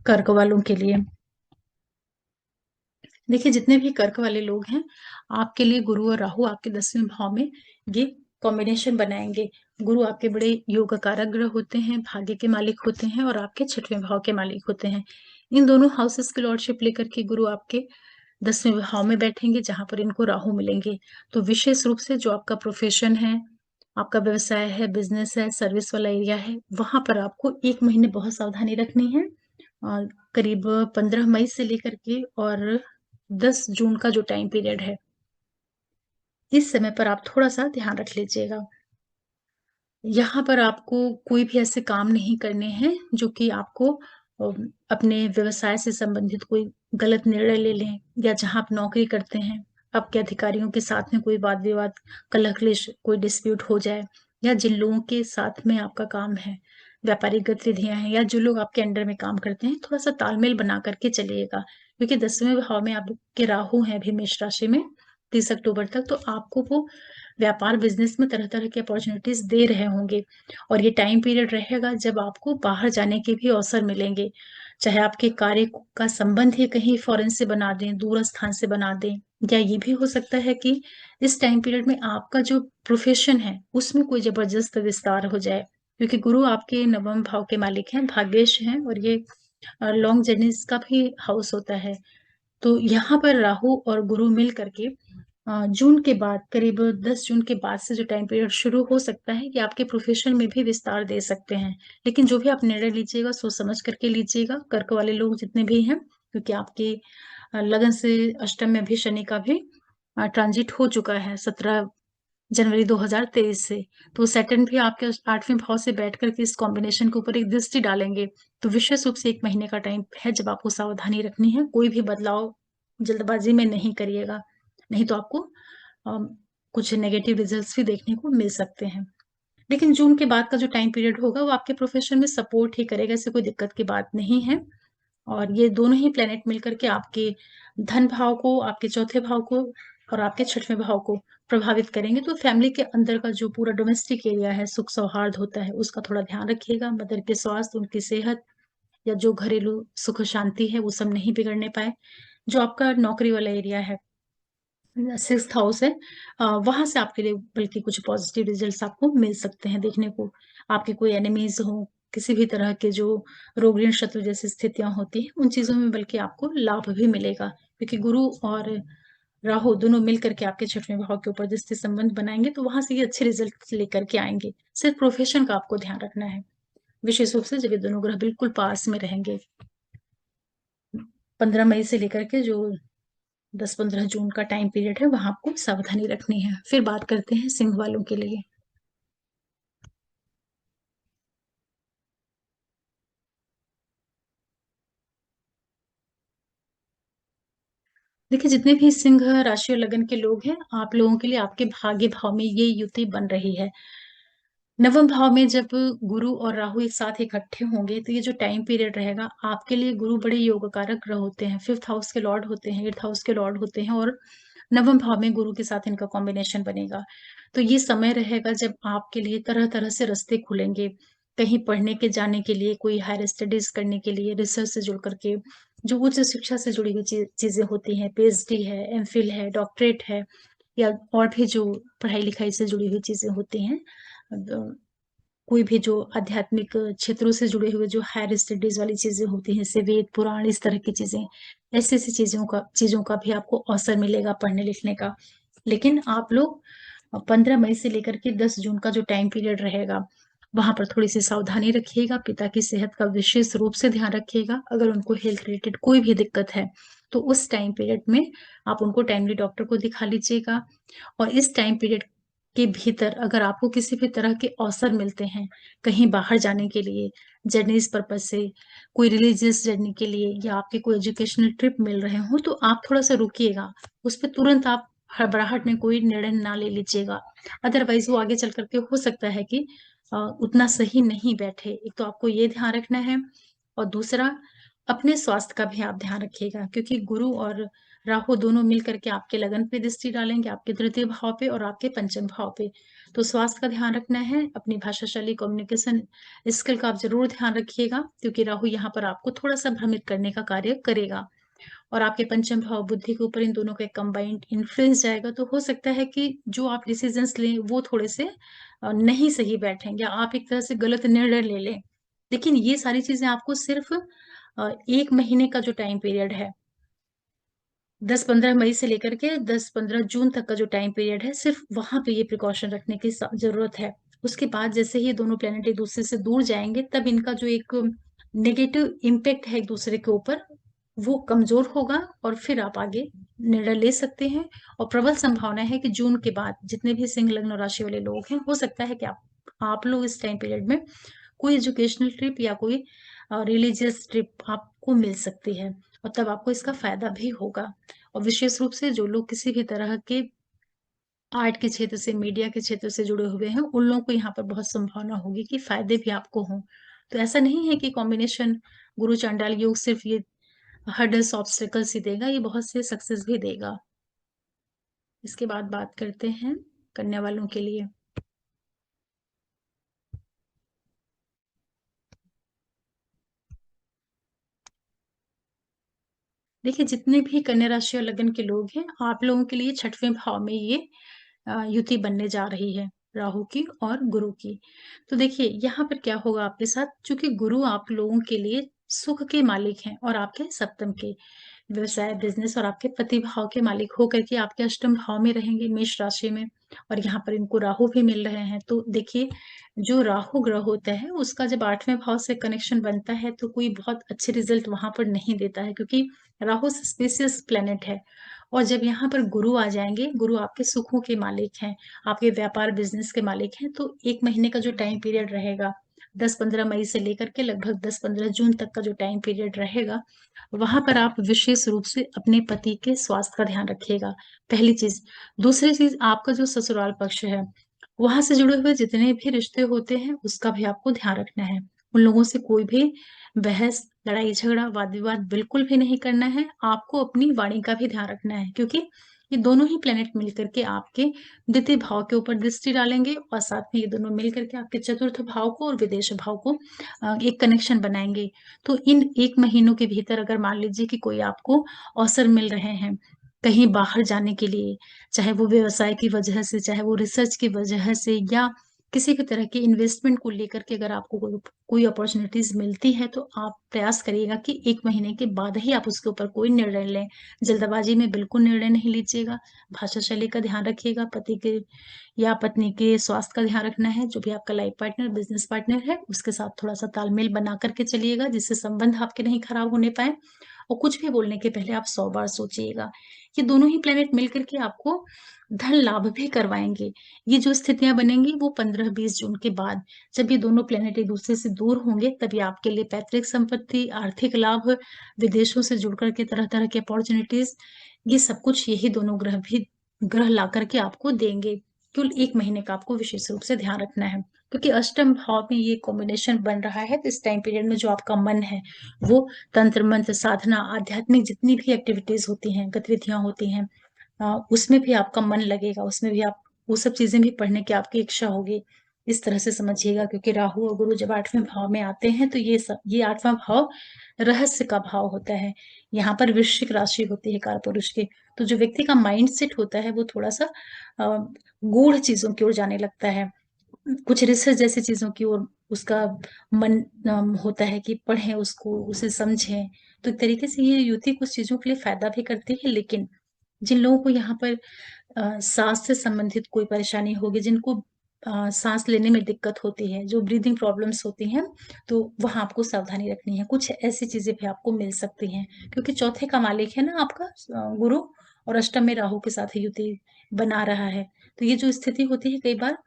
कर्क वालों के लिए। देखिए, जितने भी कर्क वाले लोग हैं, आपके लिए गुरु और राहु आपके 10वें भाव में ये कॉम्बिनेशन बनाएँगे। गुरु आपके बड़े योग कारक ग्रह होते हैं, भाग्य के मालिक होते हैं और आपके 6वें भाव के मालिक होते हैं। इन दोनों हाउसेस की लॉर्डशिप लेकर के गुरु आपके 10वें भाव में बैठेंगे, जहाँ पर इनको राहु मिलेंगे। तो विशेष रूप से जो आपका प्रोफ़ेशन है, आपका व्यवसाय है, बिज़नेस है, सर्विस वाला एरिया है, वहाँ पर आपको 1 महीने बहुत सावधानी रखनी है। करीब 15 मई से लेकर के और 10 जून का जो टाइम पीरियड है, इस समय पर आप थोड़ा-सा ध्यान रख लीजिएगा। यहाँ पर आपको कोई भी ऐसे काम नहीं करने हैं जो कि आपको अ, अपने व्यवसाय से संबंधित कोई गलत निर्णय ले लें या जहाँ आप नौकरी करते हैं, आपके अधिकारियों के साथ में कोई वाद-विवाद, कलह-क्लेश, कोई डिस्प्यूट हो जाए। या जिन लोगों के साथ में आपका काम है, व्यापारिक गतिविधियाँ हैं या जो लोग आपके अंडर में काम करते हैं, थोड़ा-सा तालमेल बना कर के चलिएगा। क्योंकि 10वें भाव में आपके राहु हैं अभी मेष राशि में 30 अक्टूबर तक, तो आपको वो व्यापार बिज़नेस में तरह-तरह की अपॉर्च्युनिटीज़ दे रहे होंगे और ये टाइम पीरियड रहेगा जब आपको बाहर जाने के भी अवसर मिलेंगे। चाहे आपके कार्य का संबंध ही कहीं फ़ॉरेन से बना दें, दूर स्थान से बना दें, या ये भी हो सकता है कि इस टाइम पीरियड में आपका जो प्रोफ़ेशन है, उसमें कोई ज़बरदस्त विस्तार हो जाए। क्योंकि गुरु आपके 9वें भाव के मालिक हैं, भाग्येश हैं और ये लॉन्ग जर्नीज़ का भी हाउस होता है। तो यहाँ पर राहु और गुरु मिल करके जून के बाद करीब 10 जून के बाद से जो टाइम पीरियड शुरू हो सकता है, ये आपके प्रोफ़ेशन में भी विस्तार दे सकते हैं। लेकिन जो भी आप निर्णय लीजिएगा, सोच समझ करके लीजिएगा, कर्क वाले लोग जितने भी हैं, क्योंकि आपके लगन से अष्टम में भी शनि का भी ट्रांज़िट हो चुका है 17 जनवरी 2023 से। तो सैटर्न भी आपके 8वें भाव से बैठ कर के इस कॉम्बिनेशन के ऊपर एक दृष्टि डालेंगे। तो विशेष रूप से 1 महीने का टाइम है जब आपको सावधानी रखनी है, कोई भी बदलाव जल्दबाज़ी में नहीं करिएगा, नहीं तो आपको अ, कुछ नेगेटिव रिजल्ट्स भी देखने को मिल सकते हैं। लेकिन जून के बाद का जो टाइम पीरियड होगा, वो आपके प्रोफ़ेशन में सपोर्ट ही करेगा, इससे कोई दिक्कत की बात नहीं है। और ये दोनों ही प्लैनेट मिलकर के आपके धन भाव को, आपके चौथे भाव को और आपके छठवें भाव को प्रभावित करेंगे। तो फैमिली के अंदर का जो पूरा डोमेस्टिक एरिया है, सुख सौहार्द होता है, उसका थोड़ा ध्यान रखिएगा। मदर के स्वास्थ्य, उनकी सेहत या जो घरेलू सुख शांति है, वो सब नहीं बिगड़ने पाए। जो आपका नौकरी वाला एरिया है, 6th हाउस है, वहाँ से आपके लिए बल्कि कुछ पॉजिटिव रिजल्ट्स आपको मिल सकते हैं देखने को। आपके कोई एनिमीज़ हों, किसी भी तरह के जो रोग ऋण शत्रु जैसी स्थितियाँ होती हैं, उन चीज़ों में बल्कि आपको लाभ भी मिलेगा। क्योंकि गुरु और राहु दोनों मिल कर के आपके 6वें भाव के ऊपर दृष्टि संबंध बनाएँगे, तो वहाँ से ये अच्छे रिजल्ट लेकर के आएँगे। सिर्फ प्रोफ़ेशन का आपको ध्यान रखना है, विशेष रूप से जब ये दोनों ग्रह बिल्कुल पास में रहेंगे। 15 मई से लेकर के जो 10-15 जून का टाइम पीरियड है, वहाँ आपको सावधानी रखनी है। फिर बात करते हैं सिंह वालों के लिए। देखिए, जितने भी सिंह राशि और लगन के लोग हैं, आप लोगों के लिए आपके भाग्य भाव में ये युति बन रही है। 9वें भाव में जब गुरु और राहु एक साथ इकट्ठे होंगे, तो ये जो टाइम पीरियड रहेगा, आपके लिए गुरु बड़े योग कारक ग्रह होते हैं। 5th हाउस के लॉर्ड होते हैं, 8th हाउस के लॉर्ड होते हैं और 9वें भाव में गुरु के साथ इनका कॉम्बिनेशन बनेगा। तो ये समय रहेगा जब आपके लिए तरह-तरह से रास्ते खुलेंगे। कहीं पढ़ने के जाने के लिए, कोई हायर स्टडीज़ करने के लिए, रिसर्च से जुड़ कर के, जो उच्च शिक्षा से जुड़ी हुई चीज़ें होती हैं, पीएचडी है, एमफिल है, डॉक्टरेट है या और भी जो पढ़ाई-लिखाई से जुड़ी हुई चीज़ें होती हैं। द कोई भी जो आध्यात्मिक क्षेत्रों से जुड़े हुए जो हायर स्टडीज़ वाली चीज़ें होती हैं, जैसे वेद, पुराण इस तरह की चीज़ें, ऐसी-ऐसी चीज़ों का भी आपको अवसर मिलेगा पढ़ने-लिखने का। लेकिन आप लोग 15 मई से लेकर के 10 जून का जो टाइम पीरियड रहेगा, वहाँ पर थोड़ी-सी सावधानी रखिएगा, पिता की सेहत का विशेष रूप से ध्यान रखिएगा। अगर उनको हेल्थ रिलेटेड कोई भी दिक्कत है, तो उस टाइम पीरियड में आप उनको टाइमली डॉक्टर को दिखा लीजिएगा। और इस टाइम पीरियड के भीतर अगर आपको किसी भी तरह के अवसर मिलते हैं, कहीं बाहर जाने के लिए, जर्नीज़ पर्पज़ से, कोई रिलीजियस जर्नी के लिए या आपके कोई एजुकेशनल ट्रिप मिल रहे हों, तो आप थोड़ा-सा रुकिएगा। उस पे तुरंत आप हड़बड़ाहट में कोई निर्णय ना ले लीजिएगा। अदरवाइज़ वो आगे चल कर के हो सकता है कि उतना सही नहीं बैठे। एक तो आपको ये ध्यान रखना है और दूसरा अपने स्वास्थ्य का भी आप ध्यान रखिएगा क्योंकि गुरु और राहु दोनों मिल करके आपके लगन पे दृष्टि डालेंगे, आपके तृतीय भाव पे और आपके पंचम भाव पे। तो स्वास्थ्य का ध्यान रखना है, अपनी भाषाशैली कम्युनिकेशन स्किल का आप ज़रूर ध्यान रखिएगा क्योंकि राहु यहाँ पर आपको थोड़ा-सा भ्रमित करने का कार्य करेगा। और आपके पंचम भाव बुद्धि के ऊपर इन दोनों का एक कंबाइंड इन्फ्लुएंस जाएगा, तो हो सकता है कि जो आप डिसीज़न्स लें, वो थोड़े से नहीं सही बैठें या आप एक तरह से गलत निर्णय ले लें। लेकिन ये सारी चीज़ें आपको सिर्फ़ 1 महीने का जो टाइम पीरियड है 10-15 मई से लेकर के 10-15 जून तक का जो टाइम पीरियड है, सिर्फ़ वहाँ पे ये प्रिकॉशन रखने की ज़रूरत है। उसके बाद जैसे ही ये दोनों प्लैनेट एक-दूसरे से दूर जाएँगे, तब इनका जो एक नेगेटिव इम्पैक्ट है एक-दूसरे के ऊपर, वो कमज़ोर होगा और फिर आप आगे निर्णय ले सकते हैं और प्रबल संभावना है कि जून के बाद जितने भी सिंह लग्न और राशि वाले लोग हैं, हो सकता है कि आप लोग इस टाइम पीरियड में कोई एजुकेशनल ट्रिप या कोई रिलीजियस ट्रिप आपको मिल सकती है और तब आपको इसका फ़ायदा भी होगा। और विशेष रूप से जो लोग किसी भी तरह के आर्ट के क्षेत्र से, मीडिया के क्षेत्र से जुड़े हुए हैं, उन लोगों को यहाँ पर बहुत संभावना होगी कि फ़ायदे भी आपको हों। तो ऐसा नहीं है कि कॉम्बिनेशन गुरु चांडाल योग सिर्फ़ ये हर्डल्स, ऑब्स्टेकल्स ही देगा, ये बहुत से सक्सेस भी देगा। इसके बाद बात करते हैं कन्या वालों के लिए। देखिए, जितने भी कन्या राशि और लगन के लोग हैं, आप लोगों के लिए छठवें भाव में ये युति बनने जा रही है, राहु की और गुरु की। तो देखिए, यहाँ पर क्या होगा आपके साथ, चूँकि गुरु आप लोगों के लिए सुख के मालिक हैं और आपके सप्तम के, व्यवसाय, बिज़नेस और आपके पति भाव के मालिक होकर के आपके अष्टम भाव में रहेंगे, मेष राशि में, और यहाँ पर इनको राहु भी मिल रहे हैं। तो देखिए, जो राहु ग्रह होता है, उसका जब 8वें भाव से कनेक्शन बनता है, तो कोई बहुत अच्छे रिज़ल्ट वहाँ पर नहीं देता है, क्योंकि राहु सस्पिशियस प्लैनेट है। और जब यहाँ पर गुरु आ जाएँगे, गुरु आपके सुखों के मालिक हैं, आपके व्यापार बिज़नेस के मालिक हैं, तो 1 महीने का जो टाइम पीरियड रहेगा, 10-15 मई से लेकर के लगभग 10-15 जून तक का जो टाइम पीरियड रहेगा, वहाँ पर आप विशेष रूप से अपने पति के स्वास्थ्य का ध्यान रखिएगा, पहली चीज़। दूसरी चीज़, आपका जो ससुराल पक्ष है, वहाँ से जुड़े हुए जितने भी रिश्ते होते हैं, उसका भी आपको ध्यान रखना है। उन लोगों से कोई भी बहस, लड़ाई-झगड़ा, वाद-विवाद बिल्कुल भी नहीं करना है। आपको अपनी वाणी का भी ध्यान रखना है, क्योंकि ये दोनों ही प्लैनेट मिलकर के आपके द्वितीय भाव के ऊपर दृष्टि डालेंगे और साथ में ये दोनों मिल कर के आपके चतुर्थ भाव को और विदेश भाव को एक कनेक्शन बनाएँगे। तो इन 1 महीनों के भीतर अगर मान लीजिए कि कोई आपको अवसर मिल रहे हैं, कहीं बाहर जाने के लिए, चाहे वो व्यवसाय की वजह से, चाहे वो रिसर्च की वजह से, या किसी भी तरह के इन्वेस्टमेंट को लेकर के अगर आपको कोई अपॉर्च्युनिटीज़ मिलती है, तो आप प्रयास करिएगा कि 1 महीने के बाद ही आप उसके ऊपर कोई निर्णय लें। जल्दबाज़ी में बिल्कुल निर्णय नहीं लीजिएगा, भाषा शैली का ध्यान रखिएगा, पति के या पत्नी के स्वास्थ्य का ध्यान रखना है, जो भी आपका लाइफ पार्टनर, बिज़नेस पार्टनर है, उसके साथ थोड़ा-सा तालमेल बना कर के चलिएगा, जिससे संबंध आपके नहीं खराब होने पाएँ। और कुछ भी बोलने के पहले आप 100 बार सोचिएगा। ये दोनों ही प्लैनेट मिल कर के आपको धन लाभ भी करवाएँगे। ये जो स्थितियाँ बनेंगी वो 15-20 जून के बाद, जब ये दोनों प्लैनेट एक-दूसरे से दूर होंगे, तभी आपके लिए पैतृक संपत्ति, आर्थिक लाभ, विदेशों से जुड़ कर के तरह-तरह की अपॉर्च्युनिटीज़, ये सब कुछ यही दोनों ग्रह ला कर के आपको देंगे। केवल 1 महीने का आपको विशेष रूप से ध्यान रखना है, क्योंकि अष्टम भाव में ये कॉम्बिनेशन बन रहा है, तो इस टाइम पीरियड में जो आपका मन है, वो तंत्र मंत्र, साधना, आध्यात्मिक जितनी भी एक्टिविटीज़ होती हैं, गतिविधियाँ होती हैं, उसमें भी आपका मन लगेगा, उसमें भी आप वो सब चीज़ें भी पढ़ने की आपकी इच्छा होगी। इस तरह से समझिएगा, क्योंकि राहु और गुरु जब 8वें भाव में आते हैं, तो ये 8वां भाव रहस्य का भाव होता है। यहाँ पर वृश्चिक राशि होती है कालपुरुष की, तो जो व्यक्ति का माइंडसेट होता है, वो थोड़ा-सा अ, गूढ़ चीज़ों की ओर जाने लगता है। कुछ रिसर्च जैसी चीज़ों की ओर उसका मन होता है कि पढ़ें उसको, उसे समझें। तो एक तरीके से ये युति कुछ चीज़ों के लिए फ़ायदा भी करती है, लेकिन जिन लोगों को यहाँ पर साँस से संबंधित कोई परेशानी होगी, जिनको साँस लेने में दिक्कत होती है, जो ब्रीथिंग प्रॉब्लम्स होती हैं, तो वहाँ आपको सावधानी रखनी है। कुछ ऐसी चीज़ें भी आपको मिल सकती हैं, क्योंकि चौथे का मालिक है ना आपका गुरु, और अष्टम में राहु के साथ युति बना रहा है। तो ये जो स्थिति होती है, कई बार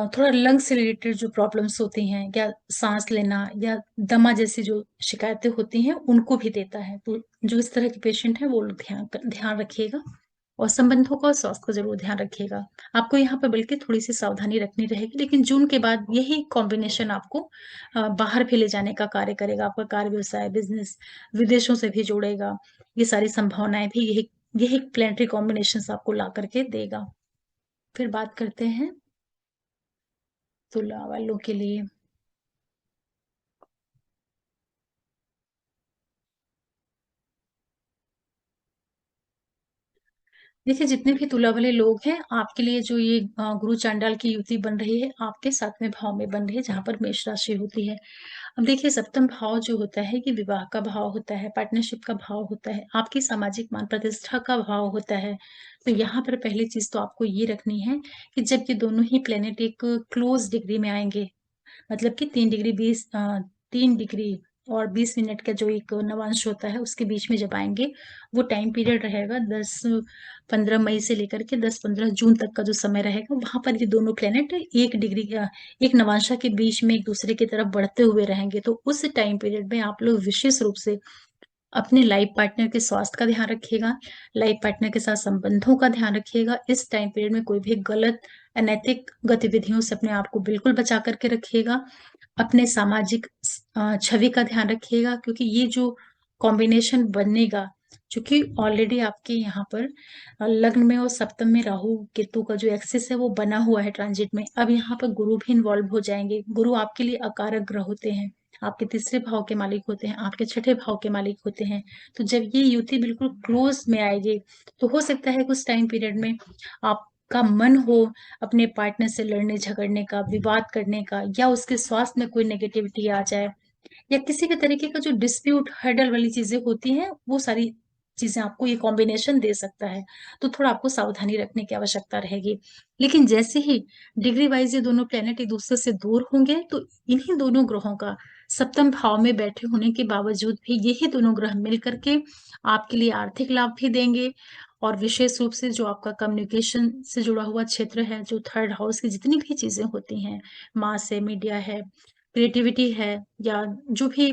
थोड़ा लंग्स से रिलेटेड जो प्रॉब्लम्स होती हैं, या साँस लेना या दमा जैसी जो शिकायतें होती हैं, उनको भी देता है। तो जो इस तरह के पेशेंट हैं, वो लोग ध्यान रखिएगा, और संबंधों का और स्वास्थ्य का ज़रूर ध्यान रखिएगा। आपको यहाँ पर बल्कि थोड़ी-सी सावधानी रखनी रहेगी, लेकिन जून के बाद यही कॉम्बिनेशन आपको बाहर भी ले जाने का कार्य करेगा। आपका कार्य, व्यवसाय, बिज़नेस विदेशों से भी जोड़ेगा। ये सारी संभावनाएँ भी यही यही प्लैनेटरी कॉम्बिनेशंस आपको ला कर के देगा। फिर बात करते हैं तुला वालों के लिए। देखिए, जितने भी तुला वाले लोग हैं, आपके लिए जो ये गुरु चांडाल की युति बन रही है, आपके 7वें भाव में बन रही है, जहाँ पर मेष राशि होती है। अब देखिए, सप्तम भाव जो होता है, ये विवाह का भाव होता है, पार्टनरशिप का भाव होता है, आपकी सामाजिक मान प्रतिष्ठा का भाव होता है। तो यहाँ पर पहली चीज़ तो आपको ये रखनी है कि जब ये दोनों ही प्लैनेट एक क्लोज़ डिग्री में आएँगे, मतलब कि 3 डिग्री और 20 मिनट का जो एक नवांश होता है, उसके बीच में जब आएँगे, वो टाइम पीरियड रहेगा 10-15 मई से लेकर के 10-15 जून तक का जो समय रहेगा, वहाँ पर ये दोनों प्लैनेट 1 डिग्री एक नवांशा के बीच में एक-दूसरे की तरफ बढ़ते हुए रहेंगे। तो उस टाइम पीरियड में आप लोग विशेष रूप से अपने लाइफ पार्टनर के स्वास्थ्य का ध्यान रखिएगा, लाइफ पार्टनर के साथ संबंधों का ध्यान रखिएगा। इस टाइम पीरियड में कोई भी गलत अनैतिक गतिविधियों से अपने आप को बिल्कुल बचा कर के रखिएगा। अपने सामाजिक छवि का ध्यान रखिएगा, क्योंकि ये जो कॉम्बिनेशन बनेगा, चूँकि ऑलरेडी आपके यहाँ पर लग्न में और सप्तम में राहु केतु का जो एक्सिस है वो बना हुआ है ट्रांजिट में। अब यहाँ पर गुरु भी इन्वॉल्व हो जाएँगे। गुरु आपके लिए अकारक ग्रह होते हैं, आपके तीसरे भाव के मालिक होते हैं, आपके छठे भाव के मालिक होते हैं। तो जब ये युति बिल्कुल क्लोज में आएगी, तो हो सकता है कि उस टाइम पीरियड में आपका मन हो अपने पार्टनर से लड़ने झगड़ने का, विवाद करने का, या उसके स्वास्थ्य में कोई नेगेटिविटी आ जाए, या किसी भी तरीके का जो डिस्प्यूट हर्डल वाली चीजें होती हैं, वो सारी चीजें आपको ये कॉम्बिनेशन दे सकता है। तो थोड़ा आपको सावधानी रखने की आवश्यकता रहेगी। लेकिन जैसे ही डिग्री वाइज ये दोनों प्लेनेट एक दूसरे से दूर होंगे, तो इन्हीं दोनों ग्रहों का सप्तम भाव में बैठे होने के बावजूद भी यही दोनों ग्रह मिल करके आपके लिए आर्थिक लाभ भी देंगे। और विशेष रूप से जो आपका कम्युनिकेशन से जुड़ा हुआ क्षेत्र है, जो थर्ड हाउस की जितनी भी चीजें होती हैं, मास है, मीडिया है, क्रिएटिविटी है, या जो भी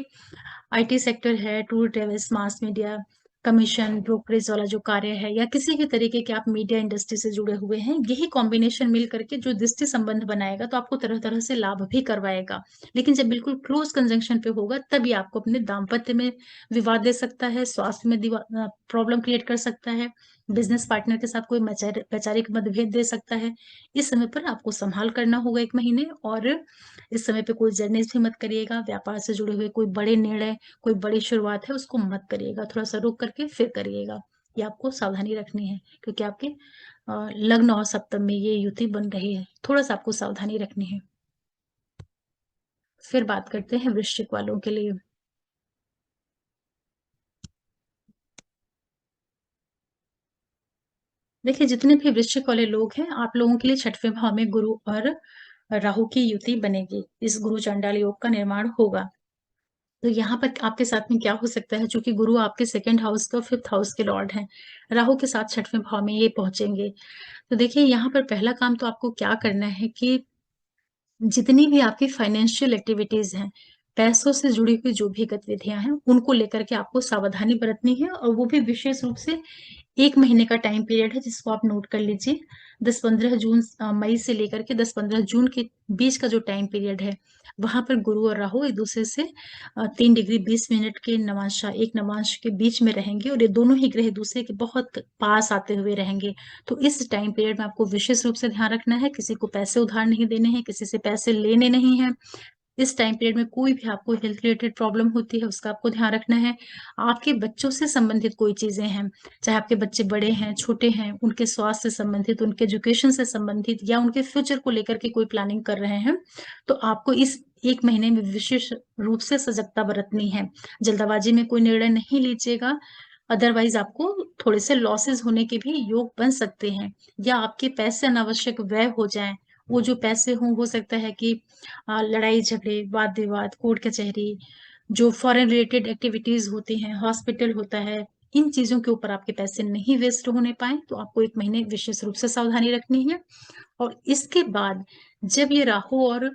आईटी सेक्टर है, tour travels, mass media, commission, brokerage वाला जो कार्य है, या किसी भी तरीके के आप मीडिया इंडस्ट्री से जुड़े हुए हैं, यही कॉम्बिनेशन मिल करके जो दृष्टि संबंध बनाएगा, तो आपको तरह तरह से लाभ भी करवाएगा। लेकिन जब बिल्कुल क्लोज कंजंक्शन पे होगा, तभी आपको अपने दाम्पत्य में विवाद दे सकता है, स्वास्थ्य में प्रॉब्लम क्रिएट कर सकता है, बिजनेस पार्टनर के साथ कोई वैचारिक मतभेद दे सकता है। इस समय पर आपको संभाल करना होगा 1 महीने। और इस समय पे कोई जर्नीज भी मत करिएगा, व्यापार से जुड़े हुए कोई बड़े निर्णय, कोई बड़ी शुरुआत है, उसको मत करिएगा, थोड़ा सा रुक करके फिर करिएगा। ये आपको सावधानी रखनी है, क्योंकि आपके लग्न और सप्तम में ये युति बन रही है, थोड़ा सा आपको सावधानी रखनी है। फिर बात करते हैं वृश्चिक वालों के लिए। देखिए, जितने भी वृश्चिक वाले लोग हैं, आप लोगों के लिए छठवें भाव में गुरु और राहु की युति बनेगी। इस गुरु चंडाल योग का निर्माण होगा। तो यहाँ पर आपके साथ में क्या हो सकता है, चूंकि गुरु आपके सेकंड हाउस का फिफ्थ हाउस के लॉर्ड हैं, राहु के साथ छठवें भाव में ये पहुंचेंगे। तो देखिए, यहाँ पर पहला काम तो आपको क्या करना है कि जितनी भी आपकी फाइनेंशियल एक्टिविटीज हैं, पैसों से जुड़ी हुई जो भी गतिविधियां हैं, उनको लेकर के आपको सावधानी बरतनी है। और वो भी विशेष रूप से 1 महीने का टाइम पीरियड है, जिसको आप नोट कर लीजिए। 10-15 जून मई से लेकर के 10-15 जून के बीच का जो टाइम पीरियड है, वहां पर गुरु और राहु एक दूसरे से 3 डिग्री 20 मिनट के नवांश, एक नवांश के बीच में रहेंगे, और ये दोनों ही ग्रह दूसरे के बहुत पास आते हुए रहेंगे। तो इस टाइम पीरियड में आपको विशेष रूप से ध्यान रखना है, किसी को पैसे उधार नहीं देने हैं, किसी से पैसे लेने नहीं है। इस टाइम पीरियड में कोई भी आपको हेल्थ रिलेटेड प्रॉब्लम होती है, उसका आपको ध्यान रखना है। आपके बच्चों से संबंधित कोई चीजें हैं, चाहे आपके बच्चे बड़े हैं, छोटे हैं, उनके स्वास्थ्य से संबंधित, उनके एजुकेशन से संबंधित, या उनके फ्यूचर को लेकर के कोई प्लानिंग कर रहे हैं, तो आपको इस 1 महीने में विशेष रूप से सजगता बरतनी है। जल्दबाजी में कोई निर्णय नहीं लीजिएगा, अदरवाइज आपको थोड़े से लॉसेस होने के भी योग बन सकते हैं, या आपके पैसे अनावश्यक व्यय हो जाएं। वो जो पैसे हों, हो सकता है कि लड़ाई झगड़े, वाद विवाद, कोर्ट कचहरी, जो फॉरेन रिलेटेड एक्टिविटीज होती हैं, हॉस्पिटल होता है, इन चीजों के ऊपर आपके पैसे नहीं वेस्ट होने पाए, तो आपको 1 महीने विशेष रूप से सावधानी रखनी है। और इसके बाद जब ये राहु और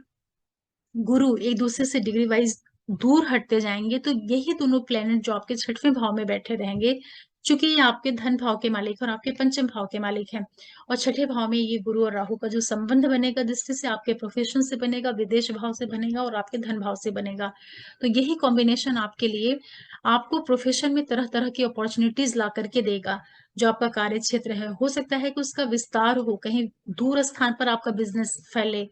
गुरु एक दूसरे से डिग्री वाइज दूर हटते जाएंगे, तो यही दोनों प्लेनेट जो आपके छठवें भाव में बैठे रहेंगे, चूंकि ये आपके धन भाव के मालिक और आपके पंचम भाव के मालिक हैं, और छठे भाव में ये गुरु और राहु का जो संबंध बनेगा, दृष्टि से आपके प्रोफेशन से बनेगा, विदेश भाव से बनेगा, और आपके धन भाव से बनेगा। तो यही कॉम्बिनेशन आपके लिए आपको प्रोफेशन में तरह तरह की अपॉर्चुनिटीज ला करके देगा। जो आपका कार्य क्षेत्र है, हो सकता है कि उसका विस्तार हो, कहीं दूर स्थान पर आपका बिजनेस फैले,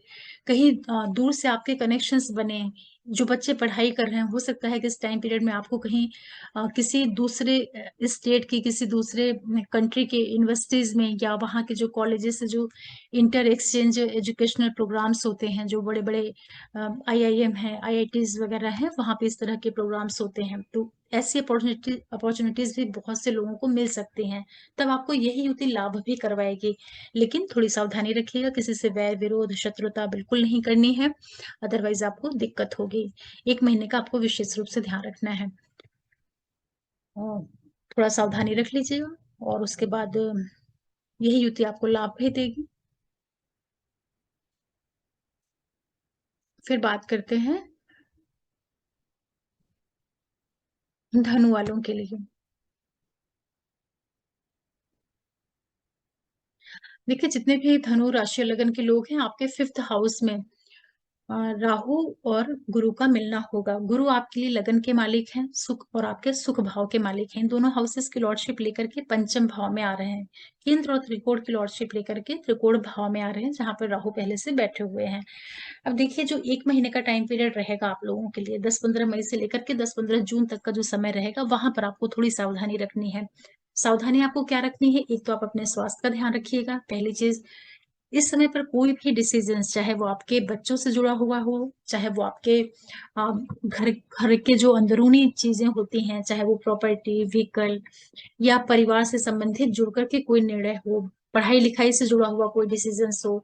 कहीं दूर से आपके कनेक्शंस बने। जो बच्चे पढ़ाई कर रहे हैं, हो सकता है कि इस टाइम पीरियड में आपको कहीं किसी दूसरे स्टेट की, किसी दूसरे कंट्री के यूनिवर्सिटीज में, या वहाँ के जो कॉलेजेस से जो इंटर एक्सचेंज एजुकेशनल प्रोग्राम्स होते हैं, जो बड़े बड़े आईआईएम है, आईआईटीज वगैरह है, वहाँ पे इस तरह के प्रोग्राम्स होते हैं। तो ऐसी अपॉर्चुनिटीज भी बहुत से लोगों को मिल सकती हैं। तब आपको यही युति लाभ भी करवाएगी। लेकिन थोड़ी सावधानी रखिएगा, किसी से वैर विरोध शत्रुता बिल्कुल नहीं करनी है, अदरवाइज आपको दिक्कत होगी। 1 महीने का आपको विशेष रूप से ध्यान रखना है, और थोड़ा सावधानी रख लीजिएगा। और उसके बाद यही युति आपको लाभ भी देगी। फिर बात करते हैं धनु वालों के लिए। देखिए, जितने भी धनु राशि और लगन के लोग हैं, आपके 5th हाउस में अ, राहु और गुरु का मिलना होगा। गुरु आपके लिए लगन के मालिक हैं, सुख और आपके सुख भाव के मालिक हैं। इन दोनों हाउसेस की लॉर्डशिप लेकर के पंचम भाव में आ रहे हैं। केंद्र और त्रिकोण की लॉर्डशिप लेकर के त्रिकोण भाव में आ रहे हैं, जहां पर राहु पहले से बैठे हुए हैं। अब देखिए, जो 1 महीने का टाइम पीरियड रहेगा आप लोगों के लिए, 10-15 मई से लेकर के 10-15 जून तक का जो समय रहेगा, वहां पर आपको थोड़ी सावधानी रखनी है। सावधानी आपको क्या रखनी है? एक तो आप अपने स्वास्थ्य का ध्यान रखिएगा, पहली चीज। इस समय पर कोई भी डिसीजन, चाहे वो आपके बच्चों से जुड़ा हुआ हो, चाहे वो आपके घर घर के जो अंदरूनी चीजें होती हैं, चाहे वो प्रॉपर्टी, व्हीकल या परिवार से संबंधित जुड़ करके कोई निर्णय हो, पढ़ाई लिखाई से जुड़ा हुआ कोई डिसीजन हो,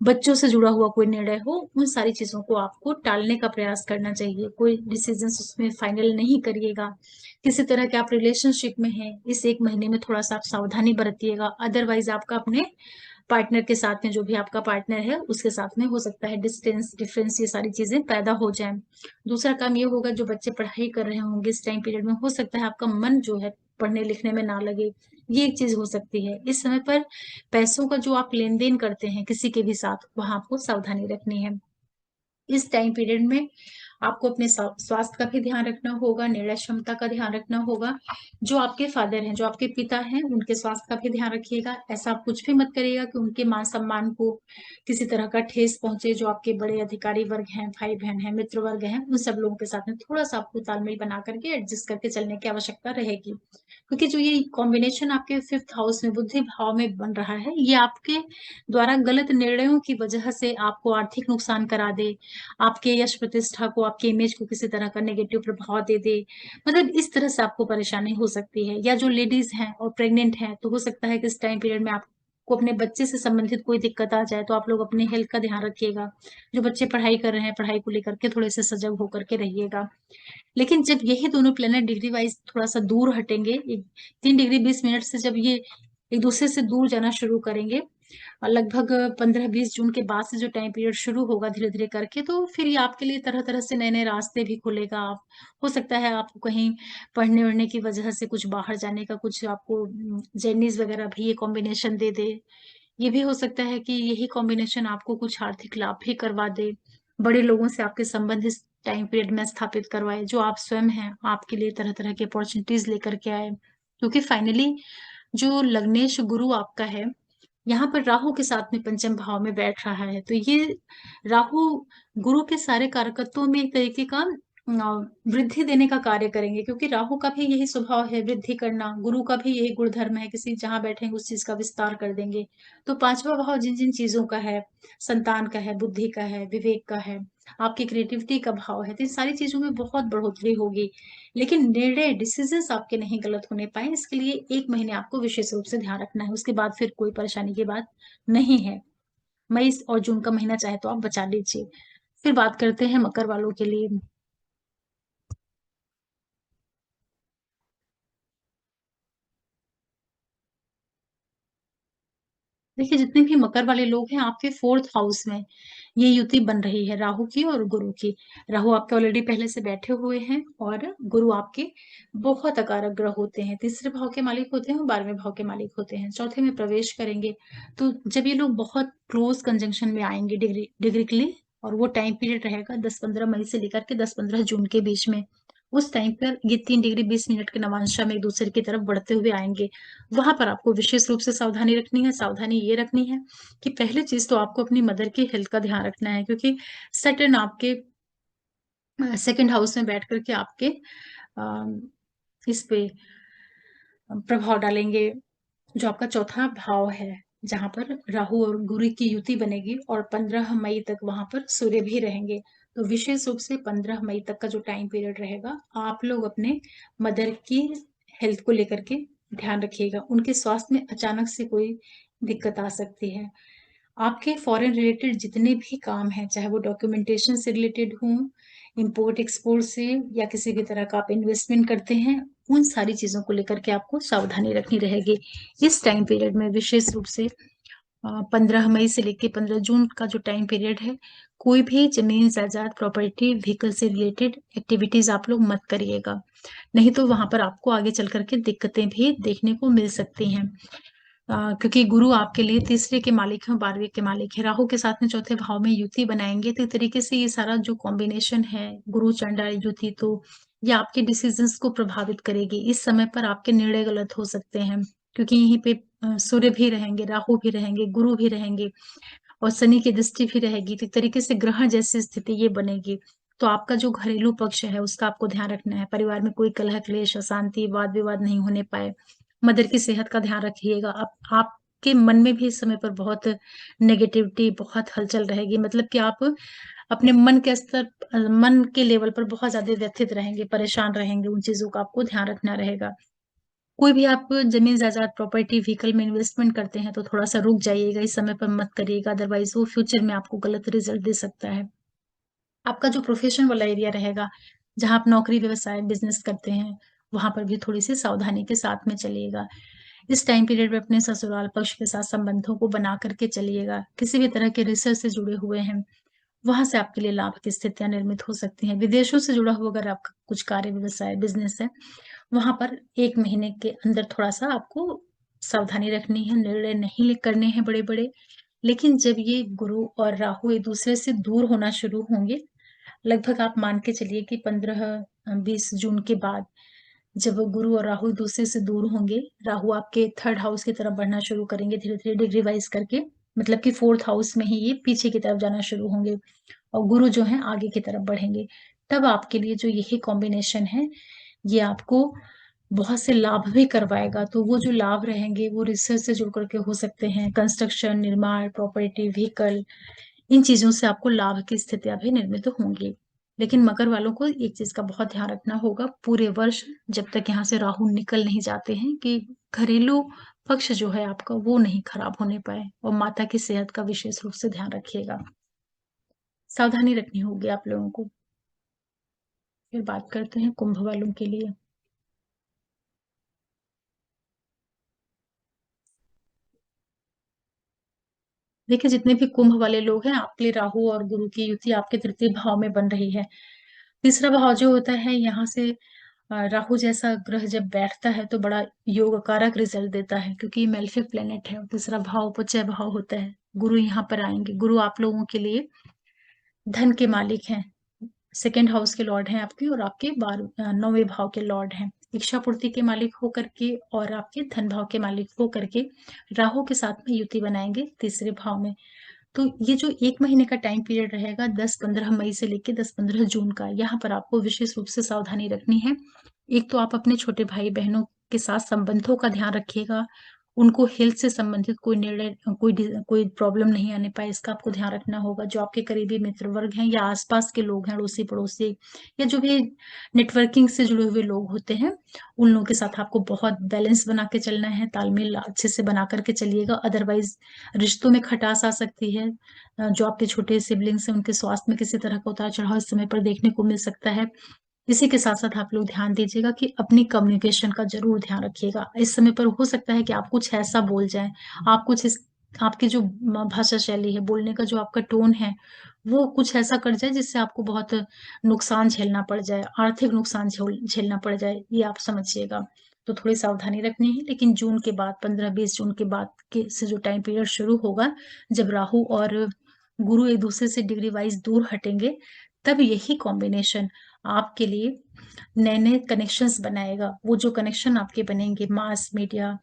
बच्चों से जुड़ा हुआ कोई निर्णय हो, उन सारी चीजों को आपको टालने का प्रयास करना चाहिए। कोई डिसीजन उसमें फाइनल नहीं करिएगा। किसी तरह के आप रिलेशनशिप में हैं, इस 1 महीने में थोड़ा सा आप सावधानी बरतिएगा। अदरवाइज आपका अपने पार्टनर के साथ में, जो भी आपका पार्टनर है उसके साथ में हो सकता है डिस्टेंस, डिफरेंस, ये सारी चीजें पैदा हो जाएं। दूसरा काम ये होगा, जो बच्चे पढ़ाई कर रहे होंगे इस टाइम पीरियड में, हो सकता है आपका मन जो है पढ़ने लिखने में ना लगे। ये एक चीज हो सकती है। इस समय पर पैसों का जो आप लेन देन करते हैं किसी के भी साथ, वहां आपको सावधानी रखनी है। इस टाइम पीरियड में आपको अपने स्वास्थ्य का भी ध्यान रखना होगा, निर्णय क्षमता का ध्यान रखना होगा। जो आपके फादर हैं, जो आपके पिता हैं, उनके स्वास्थ्य का भी ध्यान रखिएगा। ऐसा आप कुछ भी मत करिएगा कि उनके मान सम्मान को किसी तरह का ठेस पहुंचे। जो आपके बड़े अधिकारी वर्ग हैं, भाई बहन हैं, मित्र वर्ग हैं, उन सब लोगों के साथ में थोड़ा सा आपको तालमेल बना करके एडजस्ट करके चलने की आवश्यकता रहेगी। क्योंकि जो ये कॉम्बिनेशन आपके 5th हाउस में बुद्धि भाव में बन रहा है, ये आपके द्वारा गलत निर्णयों की वजह से आपको आर्थिक नुकसान करा दे, आपके यश प्रतिष्ठा को, आपके इमेज को किसी तरह का नेगेटिव प्रभाव दे दे। मतलब इस तरह से आपको परेशानी हो सकती है। या जो लेडीज हैं और प्रेग्नेंट हैं, तो हो सकता है कि इस टाइम पीरियड में आपको अपने बच्चे से संबंधित कोई दिक्कत आ जाए, तो आप लोग अपने हेल्थ का ध्यान रखिएगा। जो बच्चे पढ़ाई कर रहे हैं, पढ़ाई को लेकर के थोड़े से सजग होकर के रहिएगा। लेकिन जब यही दोनों प्लेनेट डिग्री वाइज थोड़ा सा दूर हटेंगे, 3 डिग्री 20 मिनट से जब ये एक दूसरे से दूर जाना शुरू करेंगे, और लगभग 15-20 जून के बाद से जो टाइम पीरियड शुरू होगा धीरे धीरे करके, तो फिर ये आपके लिए तरह तरह से नए नए रास्ते भी खुलेगा। आप, हो सकता है आपको कहीं पढ़ने वढ़ने की वजह से कुछ बाहर जाने का, कुछ आपको जर्नीज वगैरह भी ये कॉम्बिनेशन दे दे। ये भी हो सकता है कि यही कॉम्बिनेशन आपको कुछ आर्थिक लाभ भी करवा दे। बड़े लोगों से आपके संबंध इस टाइम पीरियड में स्थापित करवाए, जो आप स्वयं हैं, आपके लिए तरह तरह की अपॉर्चुनिटीज लेकर के आए। क्योंकि फाइनली जो लग्नेश गुरु आपका है, यहाँ पर राहु के साथ में पंचम भाव में बैठ रहा है, तो ये राहु गुरु के सारे कारकत्वों में एक तरीके का वृद्धि देने का कार्य करेंगे। क्योंकि राहु का भी यही स्वभाव है, वृद्धि करना। गुरु का भी यही गुणधर्म है, किसी जहां बैठेंगे उस चीज का विस्तार कर देंगे। तो 5वां भाव जिन जिन चीजों का है, संतान का है, बुद्धि का है, विवेक का है, आपकी क्रिएटिविटी का भाव है, तो इन सारी चीजों में बहुत बढ़ोतरी होगी। लेकिन निर्णय, डिसीजंस आपके नहीं गलत होने पाए, इसके लिए 1 महीने आपको विशेष रूप से ध्यान रखना है। उसके बाद फिर कोई परेशानी की बात नहीं है। मई और जून का महीना चाहे तो आप बचा लीजिए। फिर बात करते हैं मकर वालों के लिए। देखिए, जितने भी मकर वाले लोग हैं, आपके 4th हाउस में ये युति बन रही है, राहु की और गुरु की। राहु आपके ऑलरेडी पहले से बैठे हुए हैं, और गुरु आपके बहुत अकारक ग्रह होते हैं। तीसरे भाव के मालिक होते हैं और 12वें भाव के मालिक होते हैं। चौथे में प्रवेश करेंगे, तो जब ये लोग बहुत क्लोज कंजंक्शन में आएंगे डिग्री, और वो टाइम पीरियड रहेगा 10-15 मई से लेकर के 10-15 जून के बीच में। उस टाइम पर ये 3 डिग्री 20 मिनट के नवांशा में एक दूसरे की तरफ बढ़ते हुए आएंगे। वहां पर आपको विशेष रूप से सावधानी रखनी है। सावधानी ये रखनी है कि पहली चीज तो आपको अपनी मदर की हेल्थ का ध्यान रखना है। क्योंकि सैटर्न आपके 2nd हाउस में बैठ करके आपके अ, इस पे प्रभाव डालेंगे। जो आपका चौथा भाव है, जहां पर राहु और गुरु की युति बनेगी, और 15 मई तक वहां पर सूर्य भी रहेंगे। तो विशेष रूप से 15 मई तक का जो टाइम पीरियड रहेगा, आप लोग अपने मदर की हेल्थ को लेकर के ध्यान रखिएगा। उनके स्वास्थ्य में अचानक से कोई दिक्कत आ सकती है। आपके फॉरेन रिलेटेड जितने भी काम हैं, चाहे वो डॉक्यूमेंटेशन से रिलेटेड हों, इंपोर्ट एक्सपोर्ट से, या किसी भी तरह का आप इन्वेस्टमेंट करते हैं, उन सारी चीजों को लेकर के आपको सावधानी रखनी रहेगी इस टाइम पीरियड में। विशेष रूप से 15 मई से लेके 15 जून का जो टाइम पीरियड है, कोई भी ज़मीन, जायदाद, प्रॉपर्टी, व्हीकल से रिलेटेड एक्टिविटीज़ आप लोग मत करिएगा। नहीं तो वहाँ पर आपको आगे चल कर के दिक्कतें भी देखने को मिल सकती हैं। क्योंकि गुरु आपके लिए तीसरे के मालिक हैं, 12वें के मालिक हैं। राहु के साथ में चौथे भाव में युति बनाएँगे, तो एक तरीके से ये सारा जो कॉम्बिनेशन है, गुरु चंडाल युति, तो ये आपके डिसीज़न्स को प्रभावित करेगी। इस समय पर आपके निर्णय गलत हो सकते हैं, क्योंकि यहीं पे सूर्य भी रहेंगे, राहु भी रहेंगे, गुरु भी रहेंगे और शनि की दृष्टि भी रहेगी। तो एक तरीके से ग्रह जैसी स्थिति ये बनेगी। तो आपका जो घरेलू पक्ष है, उसका आपको ध्यान रखना है। परिवार में कोई कलह, क्लेश, अशांति, वाद-विवाद नहीं होने पाए। मदर की सेहत का ध्यान रखिएगा। आपके मन में भी इस समय पर बहुत नेगेटिविटी, बहुत हलचल रहेगी। मतलब कि आप अपने मन के स्तर मन के लेवल पर बहुत ज़्यादा व्यथित रहेंगे, परेशान रहेंगे, उन चीज़ों का आपको ध्यान रखना रहेगा। कोई भी आप ज़मीन जायदाद, प्रॉपर्टी, व्हीकल में इन्वेस्टमेंट करते हैं तो थोड़ा-सा रुक जाइएगा, इस समय पर मत करिएगा, अदरवाइज़ वो फ्यूचर में आपको गलत रिज़ल्ट दे सकता है। आपका जो प्रोफ़ेशन वाला एरिया रहेगा, जहाँ आप नौकरी, व्यवसाय, बिज़नेस करते हैं, वहाँ पर भी थोड़ी-सी सावधानी के साथ में चलिएगा। इस टाइम पीरियड में अपने ससुराल पक्ष के साथ संबंधों को बना कर के चलिएगा। किसी भी तरह के रिसर्च से जुड़े हुए हैं, वहाँ से आपके लिए लाभ की स्थितियाँ निर्मित हो सकती हैं। विदेशों से जुड़ा हुआ अगर आपका कुछ कार्य, व्यवसाय, बिज़नेस है, वहाँ पर 1 महीने के अंदर थोड़ा-सा आपको सावधानी रखनी है, निर्णय नहीं करने हैं बड़े-बड़े। लेकिन जब ये गुरु और राहु एक-दूसरे से दूर होना शुरू होंगे, लगभग आप मान के चलिए कि 15-20 जून के बाद, जब गुरु और राहु एक-दूसरे से दूर होंगे, राहु आपके 3rd हाउस की तरफ बढ़ना शुरू करेंगे धीरे-धीरे डिग्री वाइज़ करके, मतलब कि 4th हाउस में ही ये पीछे की तरफ जाना शुरू होंगे और गुरु जो हैं आगे की तरफ बढ़ेंगे। तब आपके लिए जो यही कॉम्बिनेशन है, ये आपको बहुत से लाभ भी करवाएगा। तो वो जो लाभ रहेंगे, वो रिसर्च से जुड़ कर के हो सकते हैं, कंस्ट्रक्शन, निर्माण, प्रॉपर्टी, व्हीकल, इन चीज़ों से आपको लाभ की स्थितियाँ भी निर्मित होंगी। लेकिन मकर वालों को एक चीज़ का बहुत ध्यान रखना होगा पूरे वर्ष, जब तक यहाँ से राहु निकल नहीं जाते हैं, कि घरेलू पक्ष जो है आपका वो नहीं खराब होने पाए और माता की सेहत का विशेष रूप से ध्यान रखिएगा। सावधानी रखनी होगी आप लोगों को। फिर बात करते हैं कुंभ वालों के लिए। देखिए, जितने भी कुंभ वाले लोग हैं, आपके लिए राहु और गुरु की युति आपके तृतीय भाव में बन रही है। तीसरा भाव जो होता है, यहाँ से राहु जैसा ग्रह जब बैठता है तो बड़ा योग कारक रिजल्ट देता है, क्योंकि ये मेलेफिक प्लेनेट है और तीसरा भाव उपचय भाव होता है। गुरु यहाँ पर आएंगे। गुरु आप लोगों के लिए धन के मालिक हैं, सेकंड हाउस के लॉर्ड हैं आपके, और आपके 9वें भाव के लॉर्ड हैं। इच्छा पूर्ति के मालिक होकर के और आपके धन भाव के मालिक होकर के राहु के साथ में युति बनाएंगे तीसरे भाव में। तो ये जो 1 महीने का टाइम पीरियड रहेगा, 10-15 मई से लेके 10-15 जून का, यहाँ पर आपको विशेष रूप से सावधानी रखनी है। एक तो आप अपने छोटे भाई-बहनों के साथ संबंधों का ध्यान रखिएगा। उनको हेल्थ से संबंधित कोई निर्णय, कोई प्रॉब्लम नहीं आने पाए, इसका आपको ध्यान रखना होगा। जो आपके करीबी मित्र वर्ग हैं या आस-पास के लोग हैं, अड़ोसी-पड़ोसी या जो भी नेटवर्किंग से जुड़े हुए लोग होते हैं, उन लोगों के साथ आपको बहुत बैलेंस बना के चलना है, तालमेल अच्छे से बना कर के चलिएगा। अदरवाइज़ रिश्तों में खटास आ सकती है। जो आपके छोटे सिबलिंग्स हैं, उनके स्वास्थ्य में किसी तरह का उतार-चढ़ाव इस समय पर देखने को मिल सकता है। इसी के साथ-साथ आप लोग ध्यान दीजिएगा कि अपनी कम्युनिकेशन का ज़रूर ध्यान रखिएगा। इस समय पर हो सकता है कि आप कुछ ऐसा बोल जाएँ, आप कुछ इस आपकी जो भाषा शैली है, बोलने का जो आपका टोन है, वो कुछ ऐसा कर जाए जिससे आपको बहुत नुकसान झेलना पड़ जाए, आर्थिक नुकसान झेलना पड़ जाए, ये आप समझिएगा। तो थोड़ी सावधानी रखनी है, लेकिन जून के बाद 15-20 जून के बाद के से जो टाइम पीरियड शुरू होगा, जब राहु और गुरु एक-दूसरे से डिग्री वाइज़ दूर हटेंगे, तब यही कॉम्बिनेशन आपके लिए नए-नए कनेक्शंस बनाएगा। वो जो कनेक्शन आपके बनेंगे मास मीडिया,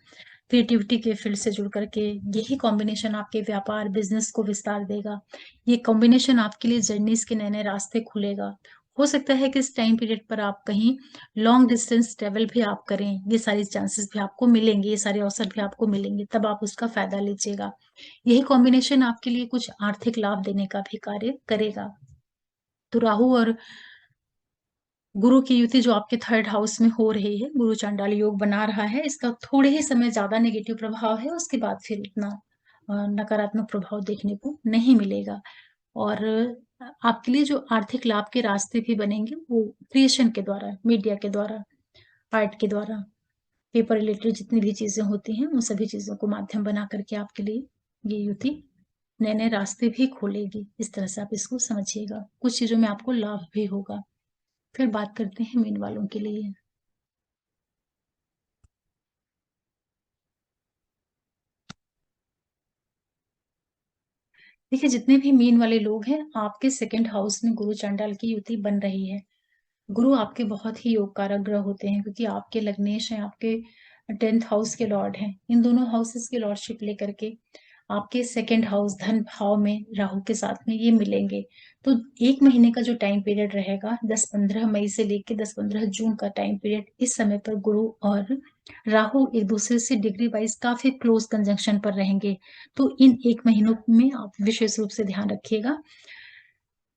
क्रिएटिविटी के फील्ड से जुड़ कर के, यही कॉम्बिनेशन आपके व्यापार, बिज़नेस को विस्तार देगा। ये कॉम्बिनेशन आपके लिए जर्नीज़ के नए-नए रास्ते खुलेगा। हो सकता है कि इस टाइम पीरियड पर आप कहीं लॉन्ग डिस्टेंस ट्रैवल भी आप करें, ये सारी चांसेस भी आपको मिलेंगे, ये सारे अवसर भी आपको मिलेंगे, तब आप उसका फ़ायदा लीजिएगा। यही कॉम्बिनेशन आपके लिए कुछ आर्थिक लाभ देने का भी कार्य करेगा। तो राहु और गुरु की युति जो आपके 3rd हाउस में हो रही है, गुरु चांडाल योग बना रहा है, इसका थोड़े ही समय ज़्यादा नेगेटिव प्रभाव है, उसके बाद फिर उतना नकारात्मक प्रभाव देखने को नहीं मिलेगा। और आपके लिए जो आर्थिक लाभ के रास्ते भी बनेंगे, वो क्रिएशन के द्वारा, मीडिया के द्वारा, आर्ट के द्वारा, पेपर रिलेटेड जितनी भी चीज़ें होती हैं, उन सभी चीज़ों को माध्यम बना करके आपके लिए ये युति नए नए रास्ते भी खोलेगी। इस तरह से आप इसको समझिएगा। कुछ चीजों में आपको लाभ भी होगा। फिर बात करते हैं मीन वालों के लिए। देखिए, जितने भी मीन वाले लोग हैं, आपके सेकंड हाउस में गुरु चांडाल की युति बन रही है। गुरु आपके बहुत ही योग कारक ग्रह होते हैं, क्योंकि आपके लग्नेश हैं, आपके 10th हाउस के लॉर्ड हैं। इन दोनों हाउसेस की लॉर्डशिप लेकर के आपके सेकंड हाउस धन भाव में राहु के साथ में ये मिलेंगे। तो एक महीने का जो टाइम पीरियड रहेगा, 10-15 मई से लेके 10-15 जून का टाइम पीरियड, इस समय पर गुरु और राहु एक दूसरे से डिग्री वाइज काफी क्लोज कंजंक्शन पर रहेंगे। तो इन एक महीनों में आप विशेष रूप से ध्यान रखिएगा।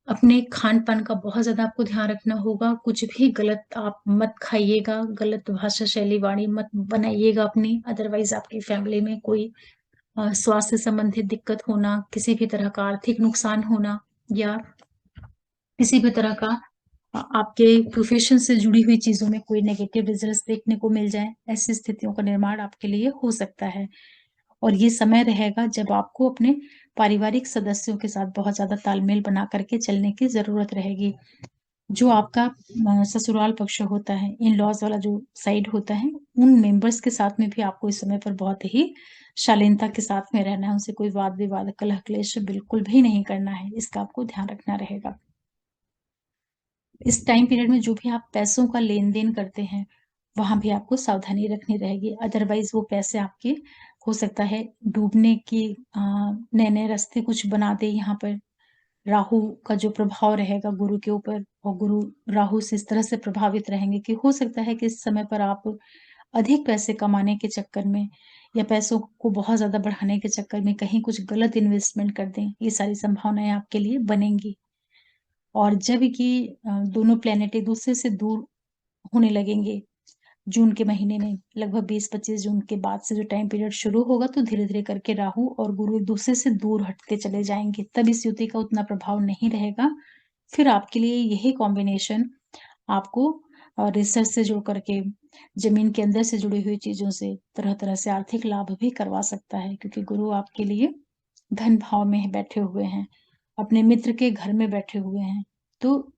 अपने खान-पान का बहुत ज़्यादा आपको ध्यान रखना होगा। कुछ भी गलत आप मत खाइएगा, गलत भाषा शैली वाणी मत बनाइएगा अपनी। अदरवाइज़ आपकी फैमिली में कोई स्वास्थ्य संबंधित दिक्कत होना, किसी भी तरह का आर्थिक नुकसान होना, या किसी भी तरह का आपके प्रोफेशन से जुड़ी हुई चीज़ों में कोई नेगेटिव रिजल्ट्स देखने को मिल जाएँ, ऐसी स्थितियों का निर्माण आपके लिए हो सकता है। और ये समय रहेगा जब आपको अपने पारिवारिक सदस्यों के साथ बहुत ज़्यादा तालमेल बना करके चलने की ज़रूरत रहेगी। जो आपका ससुराल पक्ष होता है, इन-लॉज़ वाला जो साइड होता है, उन मेंबर्स के साथ में भी आपको इस समय पर बहुत ही शालीनता के साथ में रहना है। उनसे कोई वाद-विवाद, कलह-क्लेश बिल्कुल भी नहीं करना है। इसका आपको ध्यान रखना रहेगा। इस टाइम पीरियड में जो भी आप पैसों का लेन-देन करते हैं, वहाँ भी आपको सावधानी रखनी रहेगी। अदरवाइज़ वो पैसे आपके हो सकता है डूबने की नए-नए रास्ते कुछ बना दे यहाँ पर। राहु का जो प्रभाव रहेगा गुरु के ऊपर, और गुरु राहु से इस तरह से प्रभावित रहेंगे कि हो सकता है कि इस समय पर आप अधिक पैसे कमाने के चक्कर में, या पैसों को बहुत ज़्यादा बढ़ाने के चक्कर में कहीं कुछ गलत इन्वेस्टमेंट कर दें। ये सारी संभावनाएँ आपके लिए बनेंगी। और जब कि दोनों प्लैनेट एक दूसरे से दूर होने लगेंगे, जून के महीने में लगभग 20-25 जून के बाद से जो टाइम पीरियड शुरू होगा, तो धीरे-धीरे करके राहु और गुरु एक दूसरे से दूर हटते चले जाएँगे। तब इस युति का उतना प्रभाव नहीं रहेगा। फिर आपके लिए यही कॉम्बिनेशन आपको रिसर्च से जुड़ करके, ज़मीन के अंदर से जुड़ी हुई चीज़ों से, तरह-तरह से आर्थिक लाभ भी करवा सकता है, क्योंकि गुरु आपके लिए धन भाव में बैठे हुए हैं, अपने मित्र के घर में बैठे हुए हैं। तो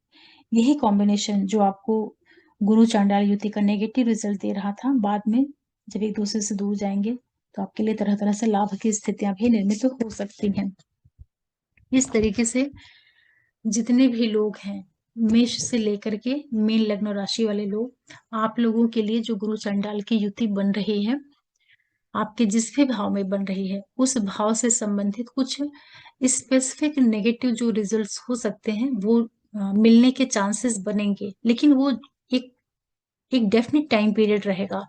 यही कॉम्बिनेशन जो आपको गुरु चांडाल युति का नेगेटिव रिजल्ट दे रहा था, बाद में जब एक दूसरे से दूर जाएँगे, तो आपके लिए तरह-तरह से लाभ की स्थितियाँ भी निर्मित हो सकती हैं। इस तरीके से जितने भी लोग हैं, मेष से लेकर के मीन लग्न और राशि वाले लोग, आप लोगों के लिए जो गुरु चांडाल की युति बन रही है, आपके जिस भी भाव में बन रही है, उस भाव से संबंधित कुछ स्पेसिफिक नेगेटिव जो रिजल्ट्स हो सकते हैं, वो मिलने के चांसेस बनेंगे। लेकिन वो एक एक डेफिनिट टाइम पीरियड रहेगा।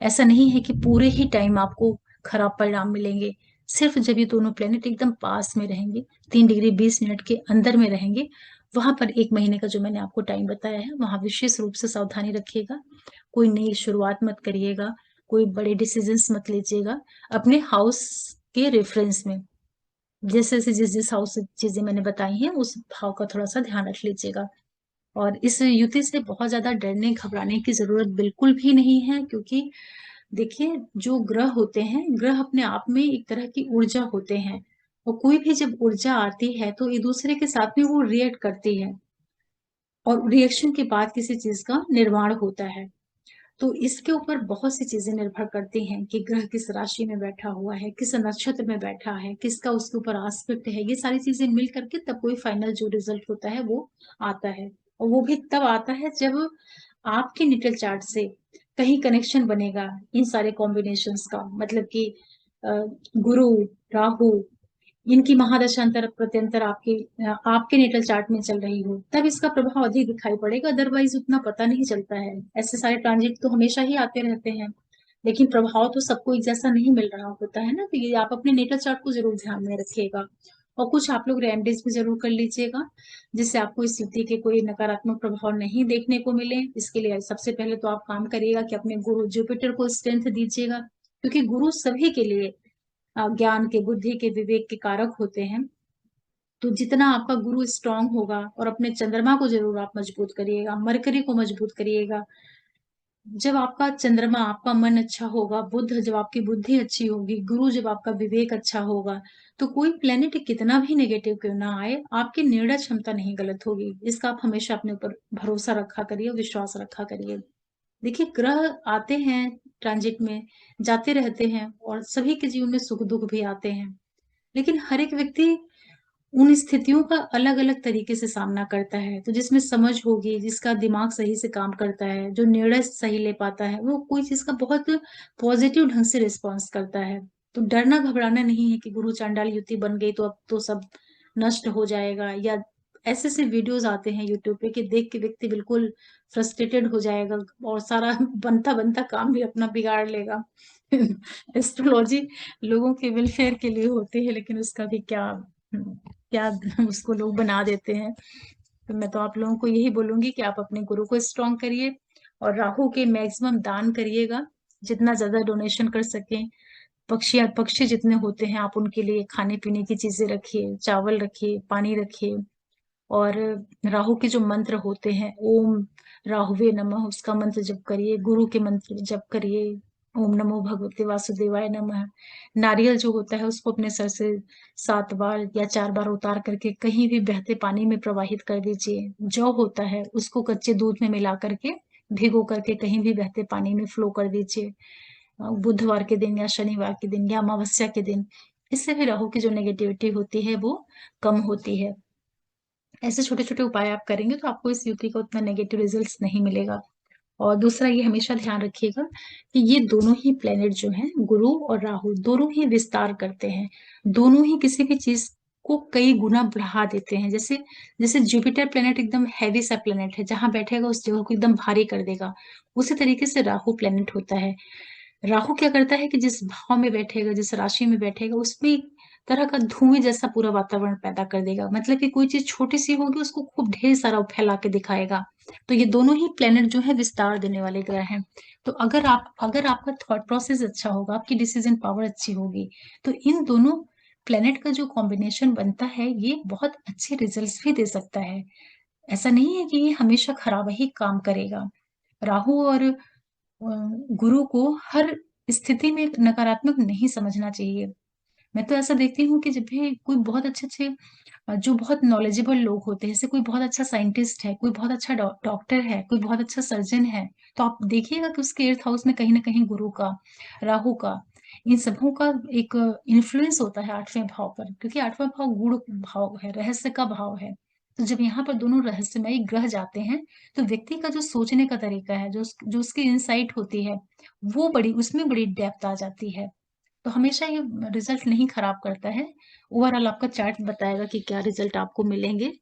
ऐसा नहीं है कि पूरे ही टाइम आपको खराब परिणाम मिलेंगे। सिर्फ़ जब ये दोनों प्लैनेट एकदम पास में रहेंगे, 3 डिग्री 20 मिनट के अंदर में रहेंगे, वहाँ पर 1 महीने का जो मैंने आपको टाइम बताया है, वहाँ विशेष रूप से सावधानी रखिएगा। कोई नई शुरुआत मत करिएगा, कोई बड़े डिसीज़न्स मत लीजिएगा, अपने हाउस के रेफ़रेंस में। जैसे-जैसे जिस-जिस हाउस से चीज़ें मैंने बताई हैं, उस भाव का थोड़ा-सा ध्यान रख लीजिएगा। और इस युति से बहुत ज़्यादा डरने घबराने की ज़रूरत बिल्कुल भी नहीं है, क्योंकि देखिए, जो ग्रह होते हैं, ग्रह अपने आप में एक तरह की ऊर्जा होते हैं, और कोई भी जब ऊर्जा आती है तो एक दूसरे के साथ में वो रिएक्ट करती है, और रिएक्शन के बाद किसी चीज़ का निर्माण होता है। तो इसके ऊपर बहुत सी चीज़ें निर्भर करती हैं कि ग्रह किस राशि में बैठा हुआ है, किस नक्षत्र में बैठा है, किसका उसके ऊपर आस्पेक्ट है। ये सारी चीज़ें मिल करके तब कोई फाइनल जो रिज़ल्ट होता है वो आता है। और वो भी तब आता है जब आपके नेटल चार्ट से कहीं कनेक्शन बनेगा इन सारे कॉम्बिनेशंस का। मतलब कि अ, गुरु, राहु, इनकी महादशांतर प्रत्यंतर आपके नेटल चार्ट में चल रही हो, तब इसका प्रभाव अधिक दिखाई पड़ेगा। अदरवाइज उतना पता नहीं चलता है। ऐसे सारे ट्रांजिट तो हमेशा ही आते रहते हैं, लेकिन प्रभाव तो सबको एक जैसा नहीं मिल रहा होता है ना। तो ये आप अपने नेटल चार्ट को जरूर ध्यान में रखिएगा, और कुछ आप लोग रेमेडीज भी जरूर कर लीजिएगा, जिससे आपको इस स्थिति के कोई नकारात्मक प्रभाव नहीं देखने को मिले। इसके लिए सबसे पहले तो आप काम करिएगा कि अपने गुरु जुपिटर को स्ट्रेंथ दीजिएगा, क्योंकि गुरु सभी के लिए ज्ञान के, बुद्धि के, विवेक के कारक होते हैं। तो जितना आपका गुरु स्ट्रांग होगा, और अपने चंद्रमा को जरूर आप मजबूत करिएगा, मरकरी को मजबूत करिएगा, जब आपका चंद्रमा, आपका मन अच्छा होगा, बुध जब आपकी बुद्धि अच्छी होगी, गुरु जब आपका विवेक अच्छा होगा, तो कोई प्लेनेट कितना भी नेगेटिव क्यों ना आए, आपकी निर्णय क्षमता नहीं गलत होगी। इसका आप हमेशा अपने ऊपर भरोसा रखा करिए, विश्वास रखा करिए। देखिए, ग्रह आते हैं ट्रांजिट में, जाते रहते हैं, और सभी के जीवन में सुख दुख भी आते हैं। लेकिन हर एक व्यक्ति उन स्थितियों का अलग-अलग तरीके से सामना करता है। तो जिसमें समझ होगी, जिसका दिमाग सही से काम करता है, जो निर्णय सही ले पाता है, वो कोई चीज़ का बहुत पॉजिटिव ढंग से रिस्पॉन्स करता है। तो डरना घबराना नहीं है कि गुरु चांडाल युति बन गई तो अब तो सब नष्ट हो जाएगा, या ऐसे-ऐसे वीडियोज़ आते हैं यूट्यूब पे कि देख के व्यक्ति बिल्कुल फ्रस्ट्रेटेड हो जाएगा और सारा बनता-बनता काम भी अपना बिगाड़ लेगा। एस्ट्रोलॉजी लोगों के वेलफेयर के लिए होती है, लेकिन उसका भी क्या उसको लोग बना देते हैं। तो मैं तो आप लोगों को यही बोलूँगी कि आप अपने गुरु को स्ट्रॉन्ग करिए और राहु के मैक्सिमम दान करिएगा, जितना ज़्यादा डोनेशन कर सकें। पक्षी जितने होते हैं आप उनके लिए खाने-पीने की चीज़ें रखिए, चावल रखिए, पानी रखिए, और राहु के जो मंत्र होते हैं, ओम राहुवे नमः उसका मंत्र जप करिए, गुरु के मंत्र जप करिए, ओम नमो भगवते वासुदेवाय नमः। नारियल जो होता है उसको अपने सर से 7 बार या 4 बार उतार करके कहीं भी बहते पानी में प्रवाहित कर दीजिए। जौ होता है उसको कच्चे दूध में मिला करके भिगो करके कहीं भी बहते पानी में फ्लो कर दीजिए। बुधवार के दिन या शनिवार के दिन या अमावस्या के दिन। इससे भी राहु की जो नेगेटिविटी होती है वो कम होती है। ऐसे छोटे-छोटे उपाय आप करेंगे तो आपको इस युति का उतना नेगेटिव रिजल्ट्स नहीं मिलेगा। और दूसरा ये हमेशा ध्यान रखिएगा कि ये दोनों ही प्लैनेट जो हैं, गुरु और राहु, दोनों ही विस्तार करते हैं। दोनों ही किसी भी चीज़ को कई गुना बढ़ा देते हैं। जैसे जैसे जुपिटर प्लैनेट एकदम हेवी सा प्लैनेट है, जहाँ बैठेगा उस जगह को एकदम भारी कर देगा। उसी तरीके से राहु प्लैनेट होता है। राहु क्या करता है कि जिस भाव में बैठेगा, जिस राशि में बैठेगा, उसमें एक तरह का धुएँ जैसा पूरा वातावरण पैदा कर देगा। मतलब कि कोई चीज़ छोटी-सी होगी, उसको खूब ढेर सारा फैला के दिखाएगा। तो ये दोनों ही प्लैनेट जो है विस्तार देने वाले ग्रह हैं। तो अगर आपका थॉट प्रोसेस अच्छा होगा, आपकी डिसीज़न पावर अच्छी होगी, तो इन दोनों प्लैनेट का जो कॉम्बिनेशन बनता है, ये बहुत अच्छे रिजल्ट्स भी दे सकता है। ऐसा नहीं है कि ये हमेशा खराब ही काम करेगा। राहु और गुरु को हर स्थिति में नकारात्मक नहीं समझना चाहिए। मैं तो ऐसा देखती हूँ कि जब भी कोई बहुत अच्छे-अच्छे जो बहुत नॉलेजेबल लोग होते हैं, जैसे कोई बहुत अच्छा साइंटिस्ट है, कोई बहुत अच्छा डॉक्टर है, कोई बहुत अच्छा सर्जन है, तो आप देखिएगा कि उसके 8th हाउस में कहीं न कहीं गुरु का, राहु का, इन सबों का एक इन्फ्लुएंस होता है 8वें भाव पर, क्योंकि 8वाँ भाव गूढ़ भाव है, रहस्य का भाव है। तो जब यहाँ पर दोनों रहस्यमयी ग्रह जाते हैं, तो व्यक्ति का जो सोचने का तरीका है, जो उसकी इनसाइट होती है, वो बड़ी उसमें बड़ी डेप्थ आ जाती है। तो हमेशा ये रिजल्ट नहीं खराब करता है। ओवरऑल आपका चार्ट बताएगा कि क्या रिजल्ट आपको मिलेंगे।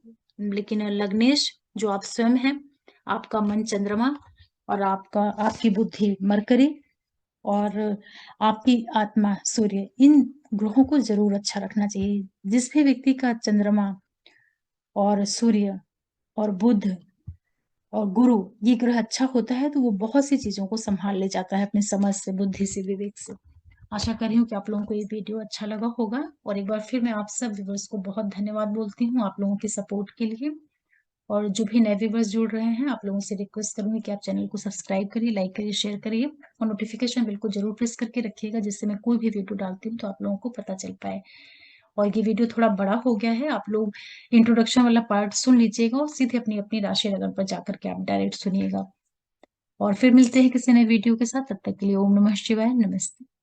लेकिन लग्नेश जो आप स्वयं हैं, आपका मन चंद्रमा और आपकी बुद्धि मरकरी और आपकी आत्मा सूर्य, इन ग्रहों को ज़रूर अच्छा रखना चाहिए। जिस भी व्यक्ति का चंद्रमा और सूर्य और बुध और गुरु ये ग्रह अच्छा होता है, तो वो बहुत सी चीज़ों को सँभाल ले जाता है अपनी समझ से, बुद्धि से, विवेक से। आशा कर रही हूँ कि आप लोगों को ये वीडियो अच्छा लगा होगा, और एक बार फिर मैं आप सब व्यूअर्स को बहुत धन्यवाद बोलती हूँ आप लोगों की सपोर्ट के लिए। और जो भी नए व्यूअर्स जुड़ रहे हैं, आप लोगों से रिक्वेस्ट करूंगी कि आप चैनल को सब्सक्राइब करिए, लाइक करिए, शेयर करिए, और नोटिफिकेशन बेल को जरूर प्रेस करके रखिएगा, जिससे मैं कोई भी वीडियो डालती हूँ तो आप लोगों को पता चल पाए। और ये वीडियो थोड़ा बड़ा हो गया है, आप लोग इंट्रोडक्शन वाला पार्ट सुन लीजिएगा और सीधे अपनी अपनी राशि लगन पर जाकर के आप डायरेक्ट सुनिएगा। और फिर मिलते हैं किसी नए वीडियो के साथ, तब तक के लिए ओम नमः शिवाय, नमस्ते।